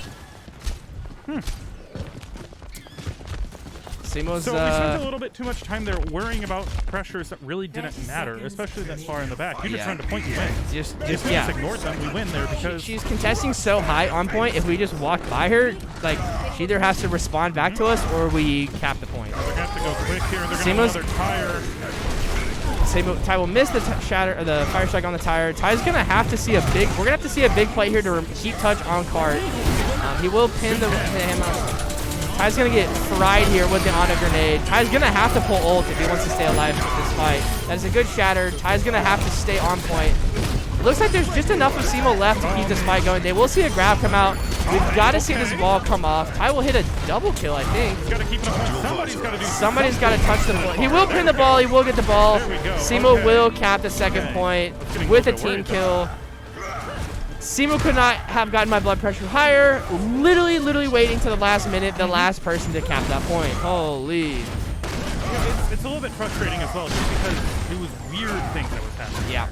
SEMO's, so we spent a little bit too much time there worrying about pressures that really didn't matter, especially that far in the back. You're just trying to point you win. Just ignore them. We win there because she's contesting so high on point. If we just walk by her, like she either has to respond back to us or we cap the point. They're gonna have to go quick here. They're gonna another tire. Ty will miss the shatter or the fire strike on the tire. Ty's gonna have to see a big. We're gonna have to see a big play here to keep touch on cart. He will pin him up. Ty's gonna get fried here with the Ana grenade. Ty's gonna have to pull ult if he wants to stay alive in this fight. That is a good shatter. Ty's gonna have to stay on point. It looks like there's just enough of SEMO left to keep this fight going. They will see a grab come out. We've got to see this ball come off. Ty will hit a double kill, I think. Somebody's got to touch the ball. He will pin the ball. He will get the ball. SEMO will cap the second point with a team kill. SEMO could not have gotten my blood pressure higher. Literally waiting to the last minute, the last person to cap that point. Holy. It's a little bit frustrating as well, just because it was weird things that was happening. Yeah.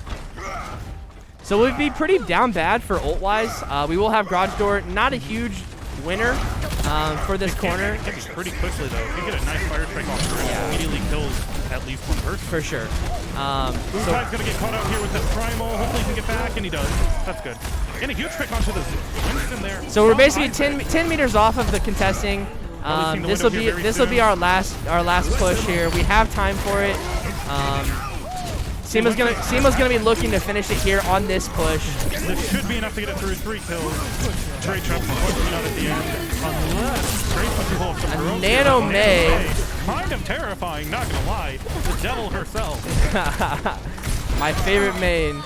So we'd be pretty down bad for ult-wise. We will have Garage Door. Not a huge winner for this corner. It can be pretty quickly, though. If you get a nice fire strike off the it immediately kills at least one person. For sure. Ty's going to get caught out here with this primal. Hopefully he can get back, and he does. That's good. And a huge trick onto the Winston there. So we're basically 10 meters off of the contesting. This will be our last push here. We have time for it. SEMO's gonna be looking to finish it here on this push. This should be enough to get it through 3 kills. Great trap out at the end. Unless Grace wants to pull up some heroics. Nano May. Kind of terrifying, not gonna lie. The devil herself. My favorite main.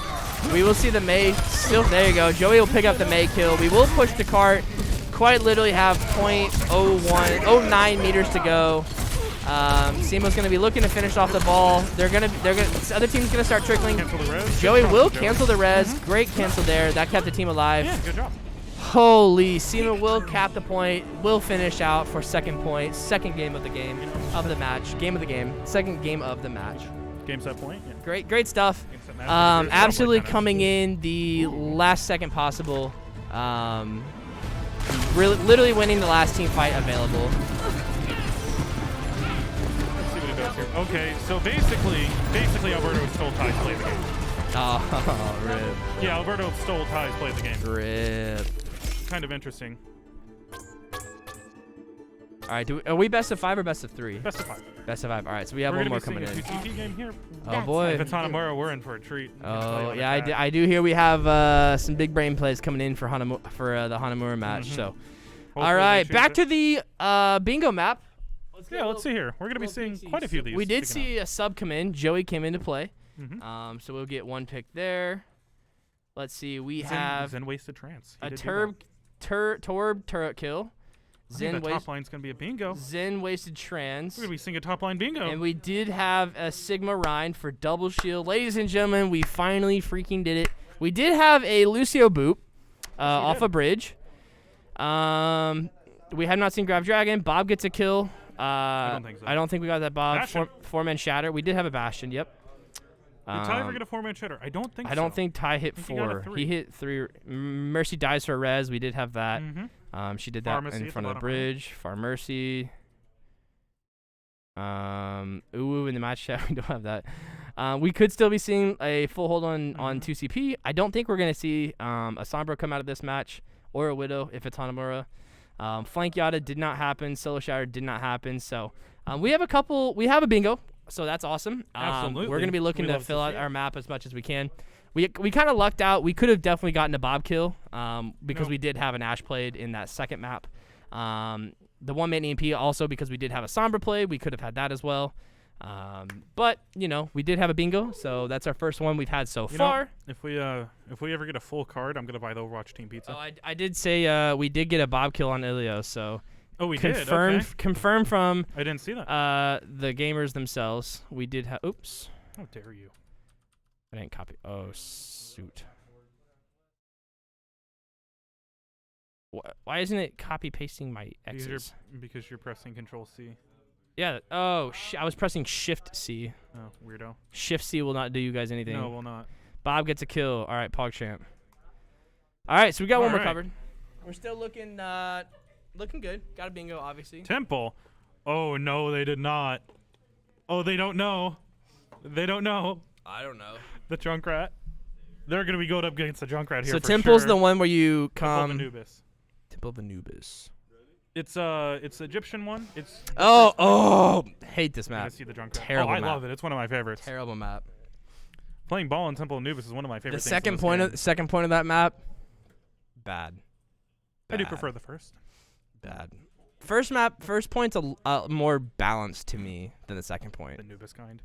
We will see the May still. There you go. Joey will pick up the May kill. We will push the cart. Quite literally have 0.09 meters to go. SEMO's going to be looking to finish off the ball. This other team's going to start trickling. Joey will cancel the res. Great cancel there. That kept the team alive. Yeah, good job. Holy, SEMO will cap the point. Will finish out for second point. Second game of the game of the match. Game of the game. Second game of the match. Game set point. Yeah. Great stuff. Absolutely coming in the last second possible. Literally winning the last team fight available. Okay, so basically Alberto stole Ty's play the game. Oh, rip. Yeah, Alberto stole Ty's play the game. Rip. Kind of interesting. All right, are we best of 5 or best of 3? Best of 5. Best of 5. All right, so we have one more coming in. We're going to be seeing a 2TP game here. Oh, boy. If it's Hanamura, we're in for a treat. Oh, yeah, I do hear we have some big brain plays coming in for the Hanamura match. So, all right, back to the bingo map. Let's see here. We're going to be seeing quite a few of these. We did see a sub come in. Joey came into play. So we'll get one pick there. Let's see. We have Zen wasted trance. A Torb turret kill. Zen top line's going to be a bingo. Zen wasted trans. We're going to be seeing a top line bingo. And we did have a Sigma Rhine for double shield. Ladies and gentlemen, we finally freaking did it. We did have a Lucio boop off a bridge. We have not seen Grav Dragon. Bob gets a kill. I don't think so. I don't think we got that Bob. Four-man shatter. We did have a Bastion. Yep. Did Ty ever get a 4-man shatter? I don't think so. I don't think Ty hit 4. He hit 3. Mercy dies for a res. We did have that. She did that in front of the bridge. Far Mercy. Ooh, in the match chat, we don't have that. We could still be seeing a full hold on 2CP. I don't think we're going to see a Sombra come out of this match or a Widow if it's Hanamura. Flank Yada did not happen. Solo Shatter did not happen. So we have a bingo. So that's awesome. Absolutely. We're going to be looking to fill out our map as much as we can. We kind of lucked out. We could have definitely gotten a Bob kill because we did have an Ash played in that second map. The one-man EMP also because we did have a Sombra play. We could have had that as well. But, we did have a bingo, so that's our first one we've had so far. If we ever get a full card, I'm going to buy the Overwatch Team Pizza. Oh, I did say we did get a Bob kill on Ilio, so... Oh, we confirmed, did? Okay. Confirmed from... I didn't see that. The gamers themselves. We did have... Oops. How dare you? I didn't copy. Oh, shoot. Why isn't it copy pasting my X's? Because you're pressing Control C. Yeah. Oh, I was pressing Shift C. Oh, weirdo. Shift C will not do you guys anything. No, will not. Bob gets a kill. All right, PogChamp. All right, so we got one recovered. We're still looking good. Got a bingo, obviously. Temple. Oh, no, they did not. Oh, they don't know. They don't know. I don't know. The Junkrat. They're going to be going up against the Junkrat here. So for Temple's sure. the one where you come. Temple of Anubis. Temple of Anubis. It's Egyptian one. It's hate this map. See the Junkrat. Terrible I map. love it. It's one of my favorites. Terrible map. Playing ball in Temple of Anubis is one of my favorite The things. second point of that map, bad. I do prefer the first. Bad. First point's more balanced to me than the second point. The Anubis kind.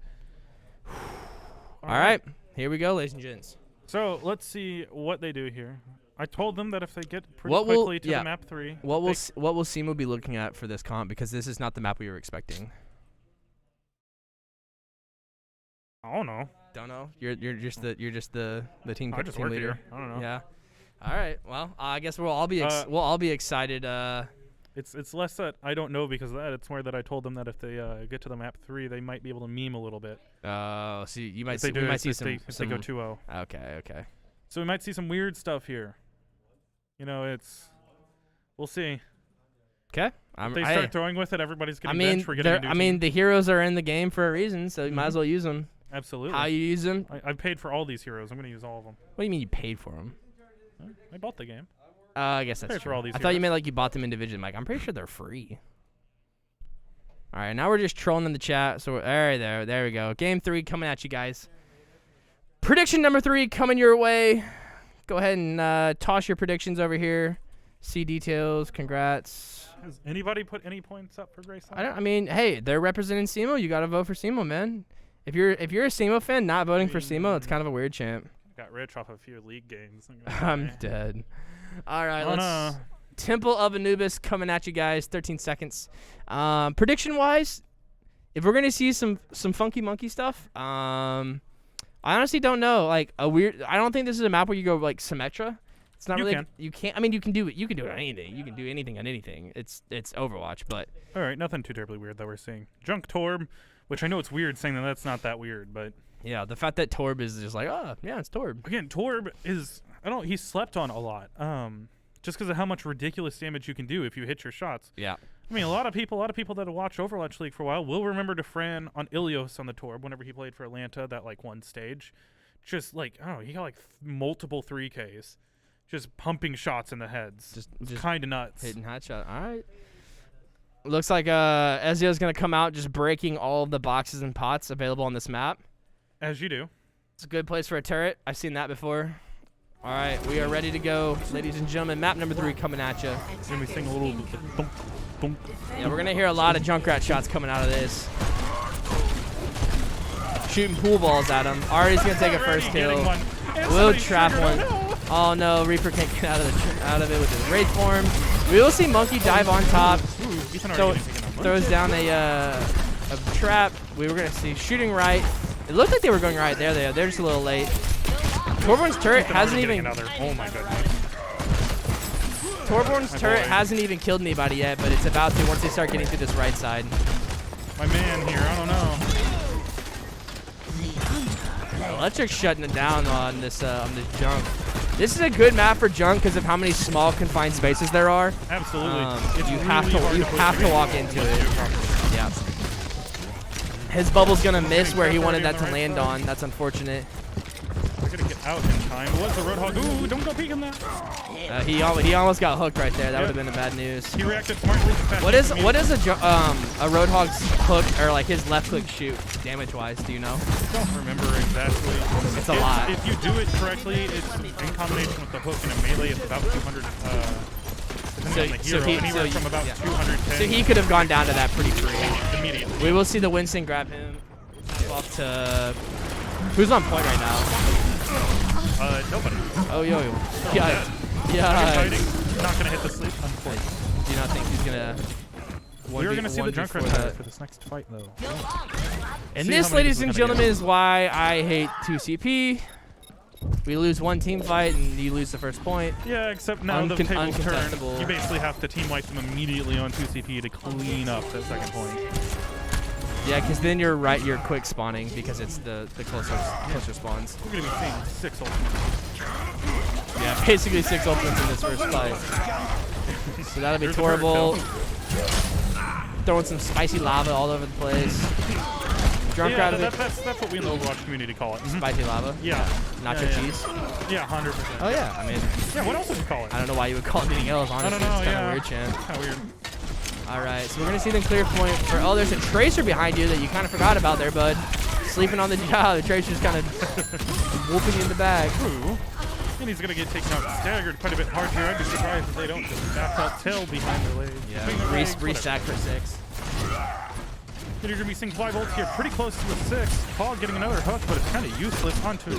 All right, here we go, ladies and gents. So let's see what they do here. I told them that if they get pretty quickly to the map 3, what will SEMO be looking at for this comp? Because this is not the map we were expecting. I don't know. Don't know. You're just the team. I just team work leader. here. I don't know. Yeah. All right. Well, I guess we'll all be excited. It's less that I don't know because of that. It's more that I told them that if they get to the map 3, they might be able to meme a little bit. So you might if see. They we might see if they go 2-0. Okay. So we might see some weird stuff here. You know, we'll see. Okay. If they start throwing with it, everybody's getting benched. We're getting a new team. the heroes are in the game for a reason, so you might as well use them. Absolutely. How you use them? I paid for all these heroes. I'm going to use all of them. What do you mean you paid for them? I bought the game. I guess that's Paid true. for all these I thought you heroes. meant like you bought them individually. I'm like, I'm pretty sure they're free. All right, now we're just trolling in the chat. So there we go. Game 3 coming at you guys. Prediction number 3 coming your way. Go ahead and toss your predictions over here. See details. Congrats. Has anybody put any points up for Graceland? I mean, hey, they're representing SEMO. You got to vote for SEMO, man. If you're a SEMO fan, not voting for SEMO, it's kind of a weird champ. Got rich off a few league games. I'm dead. All right, let's. Temple of Anubis coming at you guys. 13 seconds. Prediction-wise, if we're gonna see some funky monkey stuff, I honestly don't know. Like a weird. I don't think this is a map where you go like Symmetra. It's not really. You can't. I mean, you can do it. You can do it on anything. You can do anything on anything. It's Overwatch, but. All right, nothing too terribly weird that we're seeing. Junk Torb, which I know it's weird saying that's not that weird, but. Yeah, the fact that Torb is just like, yeah, it's Torb. Again, Torb is he's slept on a lot. Just because of how much ridiculous damage you can do if you hit your shots. Yeah. I mean, a lot of people that have watched Overwatch League for a while will remember Defran on Ilios on the Torb whenever he played for Atlanta, that like one stage. Just like, he got like multiple 3Ks. Just pumping shots in the heads. Just kind of nuts. Hitting hot shot. All right. Looks like Ezio's going to come out just breaking all of the boxes and pots available on this map. As you do. It's a good place for a turret. I've seen that before. All right, we are ready to go, ladies and gentlemen. Map number 3 coming at you. Then we sing a little thunk, thunk. Yeah, we're going to hear a lot of Junkrat shots coming out of this. Shooting pool balls at him. Ari's going to take a first kill. Will trap one. Oh no, Reaper can't get out of it with his Wraith form. We will see Monkey dive on top. So throws down a trap. We were going to see shooting right. It looked like they were going right there. They're just a little late. Torbjorn's turret hasn't even. Oh my goodness. Torbjorn's turret hasn't even killed anybody yet, but it's about to once they start getting to this right side. My man here, I don't know. Electric shutting it down on this junk. This is a good map for junk because of how many small confined spaces there are. Absolutely. You have to walk into it. Yeah. His bubble's gonna miss where he wanted that to land on. That's unfortunate. They're gonna get out in time. What's the Roadhog? Ooh, don't go peeking that. He almost got hooked right there. That would have been a bad news. He reacted smartly. What is a Roadhog's hook or like his left click shoot damage wise? Do you know? I don't remember exactly. It's a lot. If you do it correctly, it's in combination with the hook and a melee. It's about 200. From about 210. So he could have gone down to that pretty free. Immediately. We will see the Winston grab him. Off to who's on point right now? Nobody. Oh yo. Yeah. Not gonna hit the sleep. Unfortunately. Do you not think he's gonna? We're going to see the Junkrat for this next fight, though. And this, ladies and gentlemen, is why I hate 2CP. We lose one team fight, and you lose the first point. Yeah, except now the tables turn. You basically have to team wipe them immediately on 2CP to clean up that second point. Yeah, because then you're quick spawning because it's the closer spawns. We're going to be seeing 6 ultimates. Yeah, basically 6 ultimates in this first fight. So that'll be horrible. Throwing some spicy lava all over the place. Drunk yeah, that's what we in the Overwatch community call it. Spicy lava? Yeah. Nacho cheese? Yeah, 100%. Oh, yeah. I mean, yeah, what else would you call it? I don't know why you would call it anything else, honestly. I don't know, it's kind of weird, Chan. Kind of weird. All right, so we're going to see them clear point. Oh, there's a Tracer behind you that you kind of forgot about there, bud. Sleeping on the job. The Tracer's kind of whooping you in the bag. Ooh. And he's going to get taken out staggered quite a bit hard here. I'd be surprised if they don't just back out tail behind their legs. Yeah, restack for 6. You're going to be seeing 5 ults here pretty close to a 6. Paul getting another hook, but it's kind of useless onto it.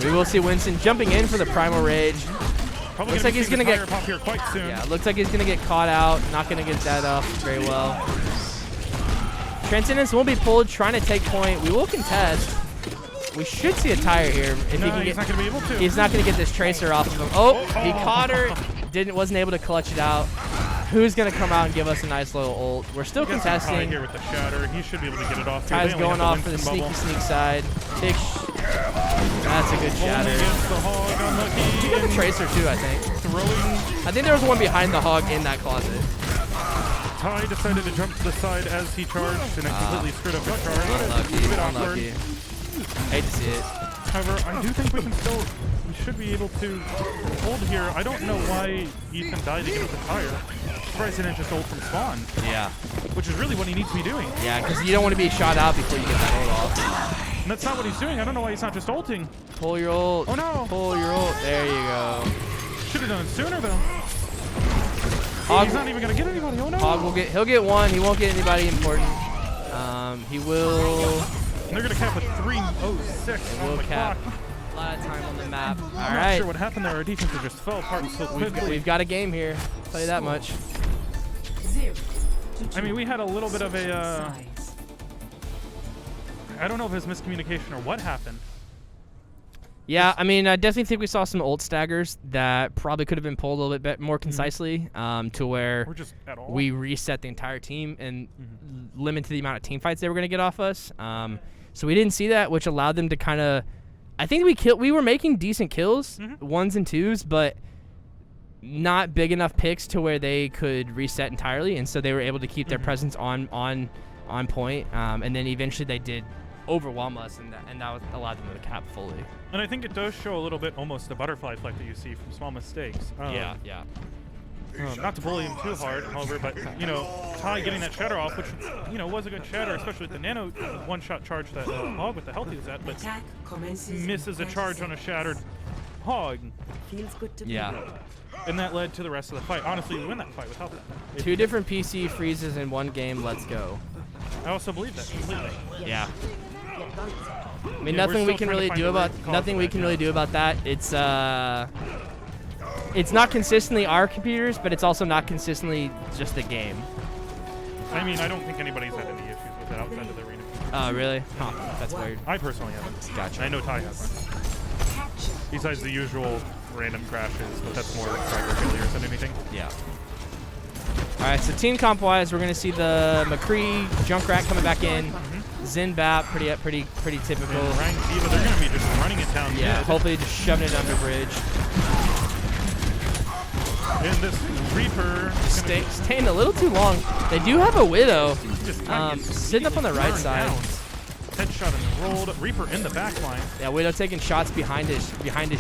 We will see Winston jumping in for the Primal Rage. Probably looks like he's going to get pop here quite soon. Yeah, looks like he's going to get caught out. Not going to get that off very well. Transcendence will be pulled, trying to take point. We will contest. We should see a tire here. If he can he's not going to be able to. He's not going to get this Tracer off of him. Oh, he caught her. Wasn't able to clutch it out. Who's going to come out and give us a nice little ult? We're still contesting. Here with the shatter. He should be able to get it off. Ty's going off for the sneak side. That's a good shatter. He got the Tracer too, I think. I think there was one behind the hog in that closet. Ty decided to jump to the side as he charged and it completely screwed up the charge. Unlucky. Hate to see it. However, I do think we should be able to hold here. I don't know why Ethan died to get up the tire. Surprised he didn't just ult from spawn. Yeah. Which is really what he needs to be doing. Yeah, because you don't want to be shot out before you get that ult off. And that's not what he's doing. I don't know why he's not just ulting. Pull your ult. Oh no. Pull your ult. There you go. Should have done it sooner though. He's not even gonna get anybody. Oh no. Hog will he'll get one. He won't get anybody important. He will. And they're gonna cap a 3:06 on the clock. A lot of time on the map. All I'm not sure what happened there. Our defense just fell apart so quickly. We've got a game here. I'll tell you that much. I mean, we had a little bit of a. I don't know if it was miscommunication or what happened. Yeah, I mean, I definitely think we saw some ult staggers that probably could have been pulled a little bit more concisely to where we reset the entire team and limited the amount of team fights they were going to get off us. So we didn't see that, which allowed them to kind of. I think we were making decent kills, 1s and 2s, but not big enough picks to where they could reset entirely, and so they were able to keep their presence on point. And then eventually they did overwhelm us, and that allowed them to cap fully. And I think it does show a little bit almost the butterfly effect that you see from small mistakes. Yeah. Not to bully him too hard, however, but Ty getting that shatter off, which was a good shatter, especially with the nano one-shot charge that Hog with the health he was at, but misses a charge on a shattered Hog. Feels good to And that led to the rest of the fight. Honestly, we win that fight without that. 2 different PC freezes in one game. Let's go. I also believe that completely. Yeah. I mean, nothing we can really do about that. It's not consistently our computers, but it's also not consistently just the game. I mean, I don't think anybody's had any issues with it outside of the arena. Oh, really? Huh, that's weird. I personally haven't. Gotcha. I know Ty has. Besides the usual random crashes, but that's more like driver failures than anything. Yeah. All right, so team comp wise, we're gonna see the McCree, Junkrat coming back in, Zen Bap, pretty typical. And Ryan Diva, they're gonna be just running it down. Yeah, hopefully just shoving it under bridge. And this Reaper staying a little too long. They do have a Widow sitting up on the right side. Headshot and rolled. Reaper in the back line. Yeah, Widow taking shots behind his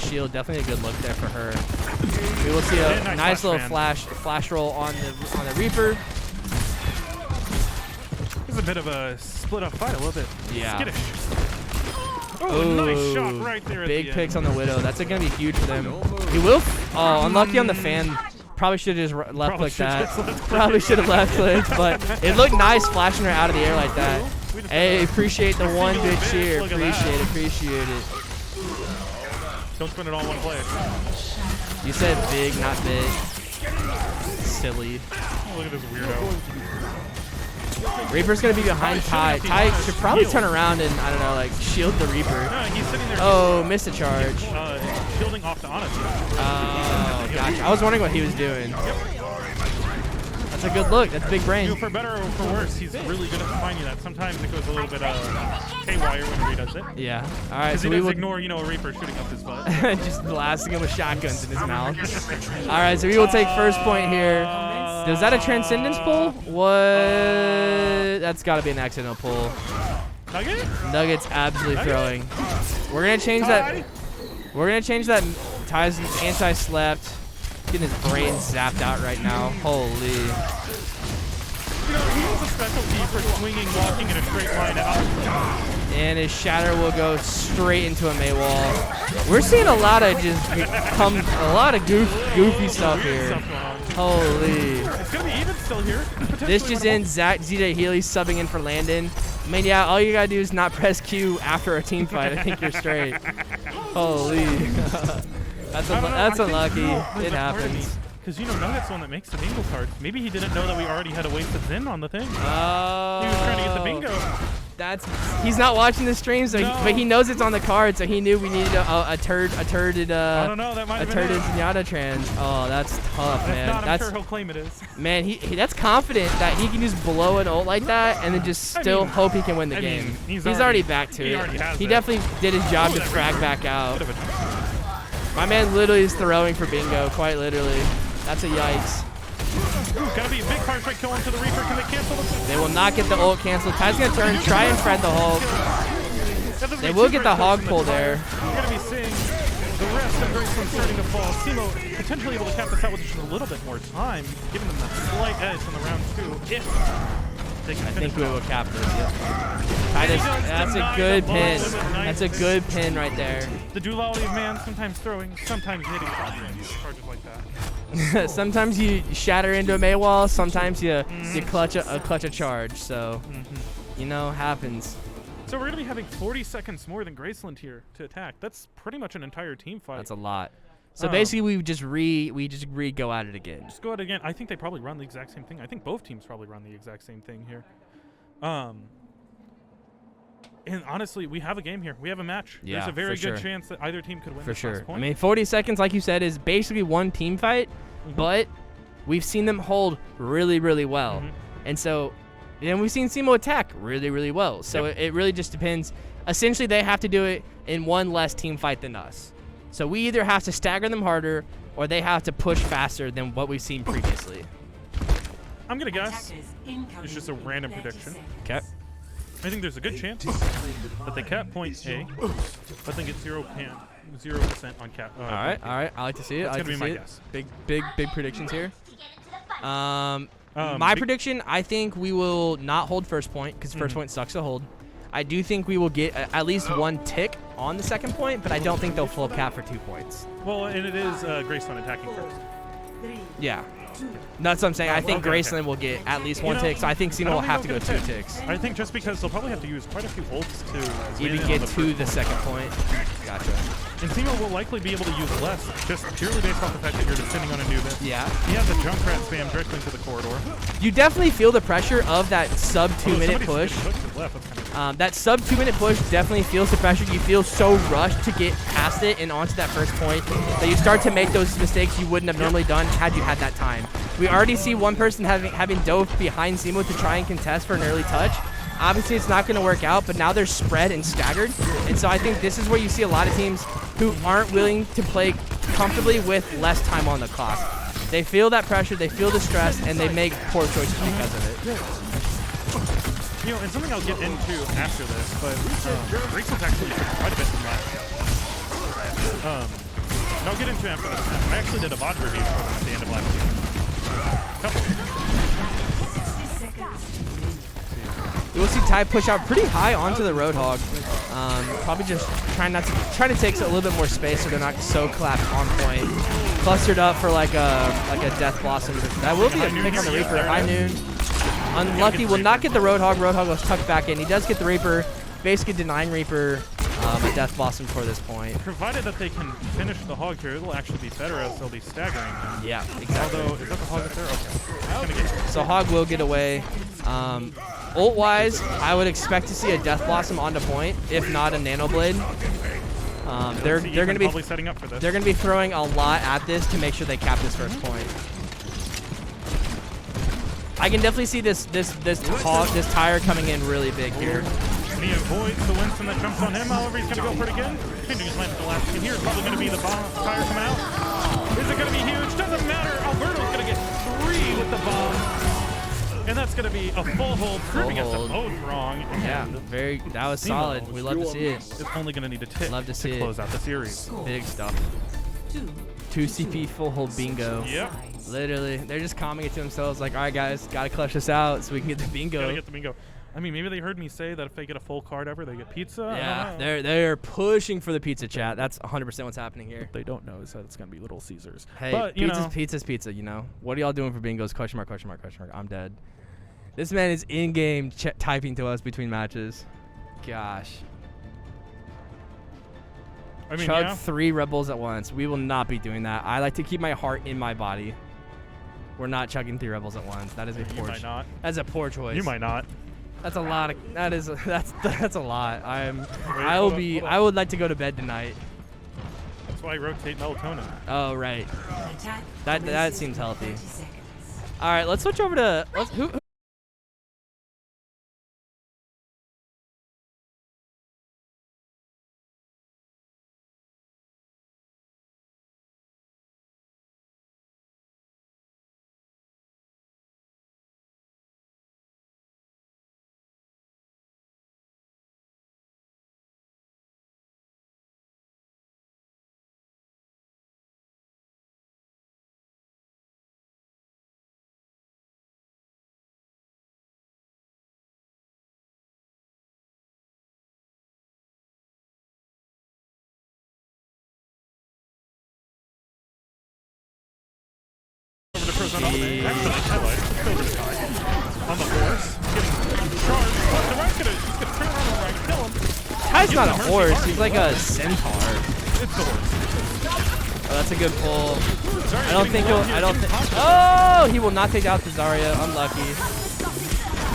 shield. Definitely a good look there for her. We will see a nice little flash roll on the Reaper. This is a bit of a split up fight, a little bit skittish. Oh, nice shot right there. Big picks on the Widow. That's going to be huge for them. He will. Oh, unlucky on the fan. Probably should have just left clicked that. Probably should have left clicked, but it looked nice flashing her out of the air like that. Hey, appreciate the one good cheer. Appreciate it. Don't spend it all in one play. You said big, not big. Silly. Look at this weirdo. Reaper's gonna be behind Ty. Ty should probably turn around and, I don't know, like, shield the Reaper. No, he's sitting there. Oh, missed a charge. Shielding off to Honest. Oh, gotcha. I was wondering what he was doing. That's a good look. That's big brain. For better or for worse, he's really good at finding that. Sometimes it goes a little bit haywire whenever he does it. Yeah. All right. Because So he we does will ignore, a Reaper shooting up his butt. just blasting him with shotguns in his mouth. All right. So we will take first point here. Was that a Transcendence pull? What? That's got to be an accidental pull. Nugget? Nugget's absolutely throwing. We're gonna change that. We're gonna change that. Ty's anti-slept. Getting his brain zapped out right now. Holy. He has a specialty for swinging, walking in a straight line out. And his shatter will go straight into a Maywall. We're seeing a lot of goofy stuff here. Holy. It's gonna be even still here. This just ends Zach ZJ Healy subbing in for Landon. I mean, yeah, all you gotta do is not press Q after a team fight. I think you're straight. Holy. That's unlucky. It happens. Because Nugget's the one that makes the bingo cards. Maybe he didn't know that we already had a wasted Zen on the thing. Oh. He was trying to get the bingo. He's not watching the stream, so but he knows it's on the card, so he knew we needed a turded I don't know, that might have been it. Zenyatta trans. Oh, that's tough, man. I'm sure he'll claim it is. Man, he that's confident that he can just blow an ult like that and then just still hope he can win the game. He's already back to it. He definitely did his job to frag back out. My man literally is throwing for bingo, quite literally. That's a yikes. Gotta be a big hard strike kill into the Reaper. Can they cancel this? They will not get the ult canceled. Ty's gonna turn, try and Fred the Hulk. They will get the hog pull there. We're gonna be seeing the rest of Graceland starting to fall. SEMO potentially able to cap this out with just a little bit more time, giving them that slight edge in the round 2. If they can I think we will cap this. Yep. That's a good pin. That's a good pin right there. The duality of man, sometimes throwing, sometimes hitting. Charges like that. Sometimes you shatter into a Maywall, sometimes you clutch a charge. So, happens. So we're gonna be having 40 seconds more than Graceland here to attack. That's pretty much an entire team fight. That's a lot. So basically, we just go at it again. Just go at it again. I think they probably run the exact same thing. I think both teams probably run the exact same thing here. And honestly, we have a game here. We have a match. Yeah, there's a very good chance that either team could win. For this last point. I mean, 40 seconds, like you said, is basically one team fight, but we've seen them hold really, really well. And so, then we've seen SEMO attack really, really well. So it really just depends. Essentially, they have to do it in one less team fight than us. So we either have to stagger them harder, or they have to push faster than what we've seen previously. I'm gonna guess it's just a random prediction. Okay. I think there's a good chance that they cap point A, but then get 0% on cap. All right. I like to see it. That's gonna be my guess. Big predictions here. My prediction, I think we will not hold first point because first point sucks to hold. I do think we will get at least one tick on the second point, but I don't think they'll full cap for 2 points. Well, and it is Graceland attacking first. Yeah. That's what I'm saying. I think Graceland will get at least one tick, so I think SEMO will have to go 2 ticks. I think just because they'll probably have to use quite a few ults to even get to the second point. Gotcha. And SEMO will likely be able to use less, just purely based off the fact that you're descending on a Anubis. Yeah. He has a Junkrat spam directly into the corridor. You definitely feel the pressure of that sub 2-minute push. That sub 2-minute push definitely feels the pressure. You feel so rushed to get past it and onto that first point that you start to make those mistakes you wouldn't have normally done had you had that time. We already see one person having dove behind SEMO to try and contest for an early touch. Obviously, it's not going to work out, but now they're spread and staggered. And so I think this is where you see a lot of teams who aren't willing to play comfortably with less time on the clock. They feel that pressure, they feel the stress, and they make poor choices because of it. And something I'll get into after this, but Graceland's actually quite a bit from last year. And I'll get into it after this. I actually did a VOD review for them at the end of last year. You will see Ty push out pretty high onto the Roadhog. Probably just trying to take a little bit more space so they're not so collapsed on point. Clustered up for like a Death Blossom. That will be a pick on the Reaper. High noon. Unlucky. Will not get the Roadhog. Roadhog was tucked back in. He does get the Reaper. Basically denying Reaper a Death Blossom for this point. Provided that they can finish the hog here, it'll actually be better as they'll be staggering him. Yeah, exactly. Although, is that the hog up there? Okay. Gonna get So hog will get away. Ult-wise, I would expect to see a Death Blossom onto point, if not a Nano Blade. They're going to be probably setting up for this. They're going to be throwing a lot at this to make sure they cap this first point. I can definitely see this tire coming in really big here. And he avoids the Winston that jumps on him. However, he's going to go pretty good. Changing his lane to the last skin here is probably going to be the bomb tire coming out. Is it going to be huge? Doesn't matter. Alberto's going to get 3 with the bomb. And that's going to be a full hold, proving us both wrong. Yeah, that was solid. We love to see it. It's only going to need a tick to close out the series. Big stuff. 2 CP full hold bingo. Yep. Literally, they're just calming it to themselves like, all right, guys, got to clutch this out so we can get the bingo. Gotta get the bingo. I mean, maybe they heard me say that if they get a full card ever, they get pizza. Yeah, they're pushing for the pizza, chat. That's 100% what's happening here. What they don't know is that it's going to be Little Caesars. Hey, but, pizza's pizza, you know. What are y'all doing for bingos? Question mark, question mark, question mark. I'm dead. This man is in-game typing to us between matches. Gosh. I mean, Chug 3 rebels at once. We will not be doing that. I like to keep my heart in my body. We're not chugging 3 rebels at once. That is a poor. You might not. That's a poor choice. You might not. That's a lot. That's a lot. I would like to go to bed tonight. That's why I rotate melatonin. Oh right. That seems healthy. All right, let's switch over to who. On the horse, getting charged. The Ryan's gonna turn around and Ryan kill him. Ty's not a horse. He's like a centaur. It's the horse. Oh, that's a good pull. I don't think. Oh, he will not take out the Zarya. Unlucky.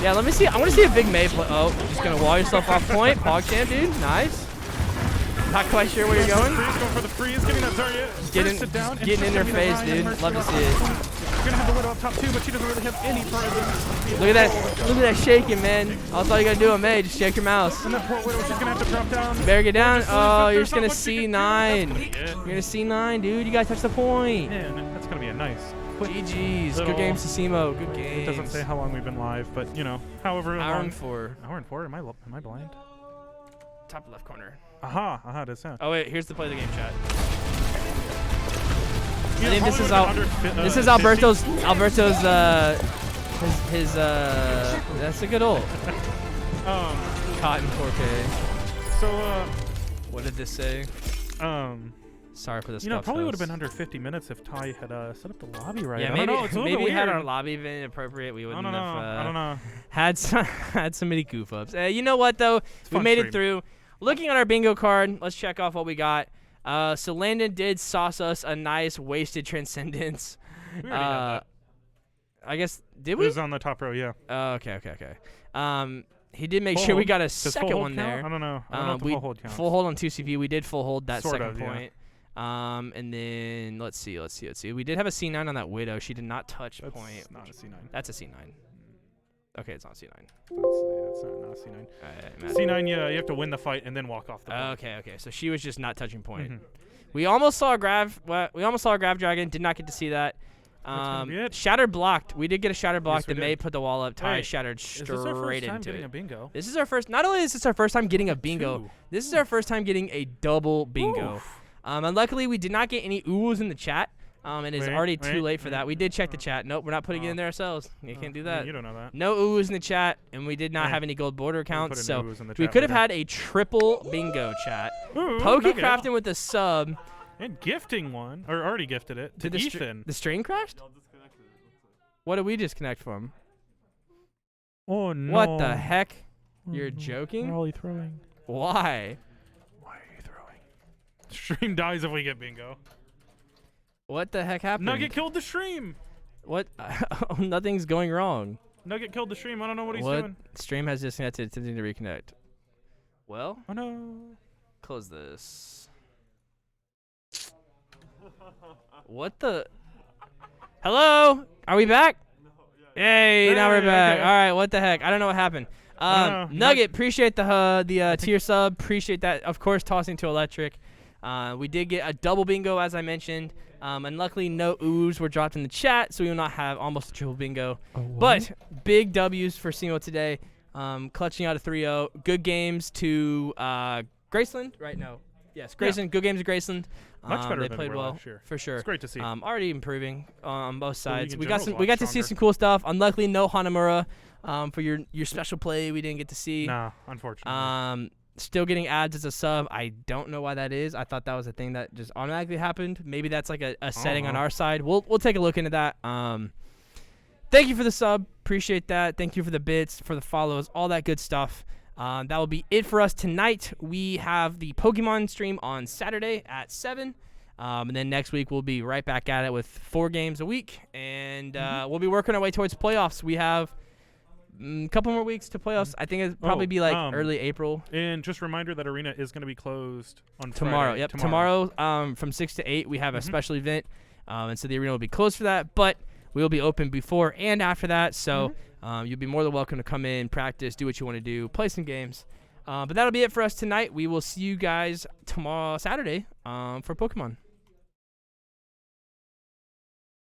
Yeah, let me see. I want to see a big Mei play. Oh, just gonna wall yourself off point. PogChamp, dude. Nice. Not quite sure where you're going. Going for the freeze, getting that Zarya. Getting in their face, dude. Love to see it. Gonna have the Widow up top too, but she doesn't really have any presence. Look at that shaking, man. That's all you gotta do on Mei, just shake your mouse. And that poor Widow, she's gonna have to drop down. Better get down. Oh, you're just gonna C9. You're gonna C9, dude. You gotta touch the point. Man, that's gonna be a nice. GG's. Good games to SEMO. Good games. It doesn't say how long we've been live, but you know, however long. Hour and 4. Hour and 4. Am I blind? Top left corner. Aha, it is. Oh wait, here's the play the game chat. I Yeah, think this is Alberto's that's a good ult. Cotton 4K. So what did this say? Sorry for this. You know, probably would have been under 50 minutes if Ty had set up the lobby right. Yeah, maybe had our lobby been appropriate, we wouldn't have. I don't know. Had so many goof ups. You know what though? We made it through. Looking at our bingo card, let's check off what we got. So Landon did sauce us a nice wasted transcendence. We already had that. I guess did we? It was on the top row, yeah. Okay. He did make sure we got a second one there. I don't know. I don't know if the full hold counts. Full hold on 2CP. We did full hold that second yeah. point. And then let's see. We did have a C9 on that Widow. She did not touch point. That's not a C9. That's a C9. Okay, it's not C9. It's not C9. C9, yeah, you have to win the fight and then walk off the point. Okay. So she was just not touching point. We almost saw a grav. We almost saw a grav dragon. Did not get to see that. Shattered blocked. We did get a shattered block. The Mei put the wall up. Ty shattered straight into it. Bingo? This is our first. Not only is this our first time getting a bingo, this is our first time getting a double bingo. And luckily we did not get any oohs in the chat. And it's already too late for that. We did check the chat. Nope, we're not putting it in there ourselves. You can't do that. You don't know that. No oohs in the chat, and we did not have any gold border accounts. So we could have had a triple bingo chat. Pokecrafting with a sub. And gifting one, or already gifted it, to Ethan. The stream crashed? What did we disconnect from? Oh, no. What the heck? You're joking? Where are you throwing? Why? Why Stream dies if we get bingo. What the heck happened? Nugget killed the stream. What? Nothing's going wrong. Nugget killed the stream. I don't know what he's doing. Stream has disconnected. Attempting to reconnect. Well. Oh no. Close this. What the? Hello? Are we back? Yay! Now we're back. Okay. All right. What the heck? I don't know what happened. Nugget, appreciate the tier sub. Appreciate that. Of course, tossing to electric. We did get a double bingo, as I mentioned. And luckily, no oohs were dropped in the chat, so we will not have almost a triple bingo. But big W's for SEMO today. Clutching out a 3-0. Good games to Graceland. Right now. Yes, Graceland. Yeah. Good games to Graceland. Much better they than played well last year. For sure. It's great to see. Already improving on both sides. We got to see some cool stuff. Unluckily, no Hanamura for your special play. We didn't get to see. Nah, unfortunately. Still getting ads as a sub. I don't know why that is. I thought that was a thing that just automatically happened. Maybe that's like a setting on our side. We'll take a look into that. Thank you for the sub. Appreciate that. Thank you for the bits, for the follows, all that good stuff. That will be it for us tonight. We have the Pokemon stream on Saturday at 7. And then next week we'll be right back at it with 4 games a week. And we'll be working our way towards playoffs. We have a couple more weeks to playoffs. I think it'll probably be like early April. And just a reminder that Arena is going to be closed on tomorrow. Friday. Yep, tomorrow from 6 to 8 we have a special event. And so the Arena will be closed for that. But we will be open before and after that. So you'll be more than welcome to come in, practice, do what you want to do, play some games. But that'll be it for us tonight. We will see you guys tomorrow, Saturday, for Pokemon.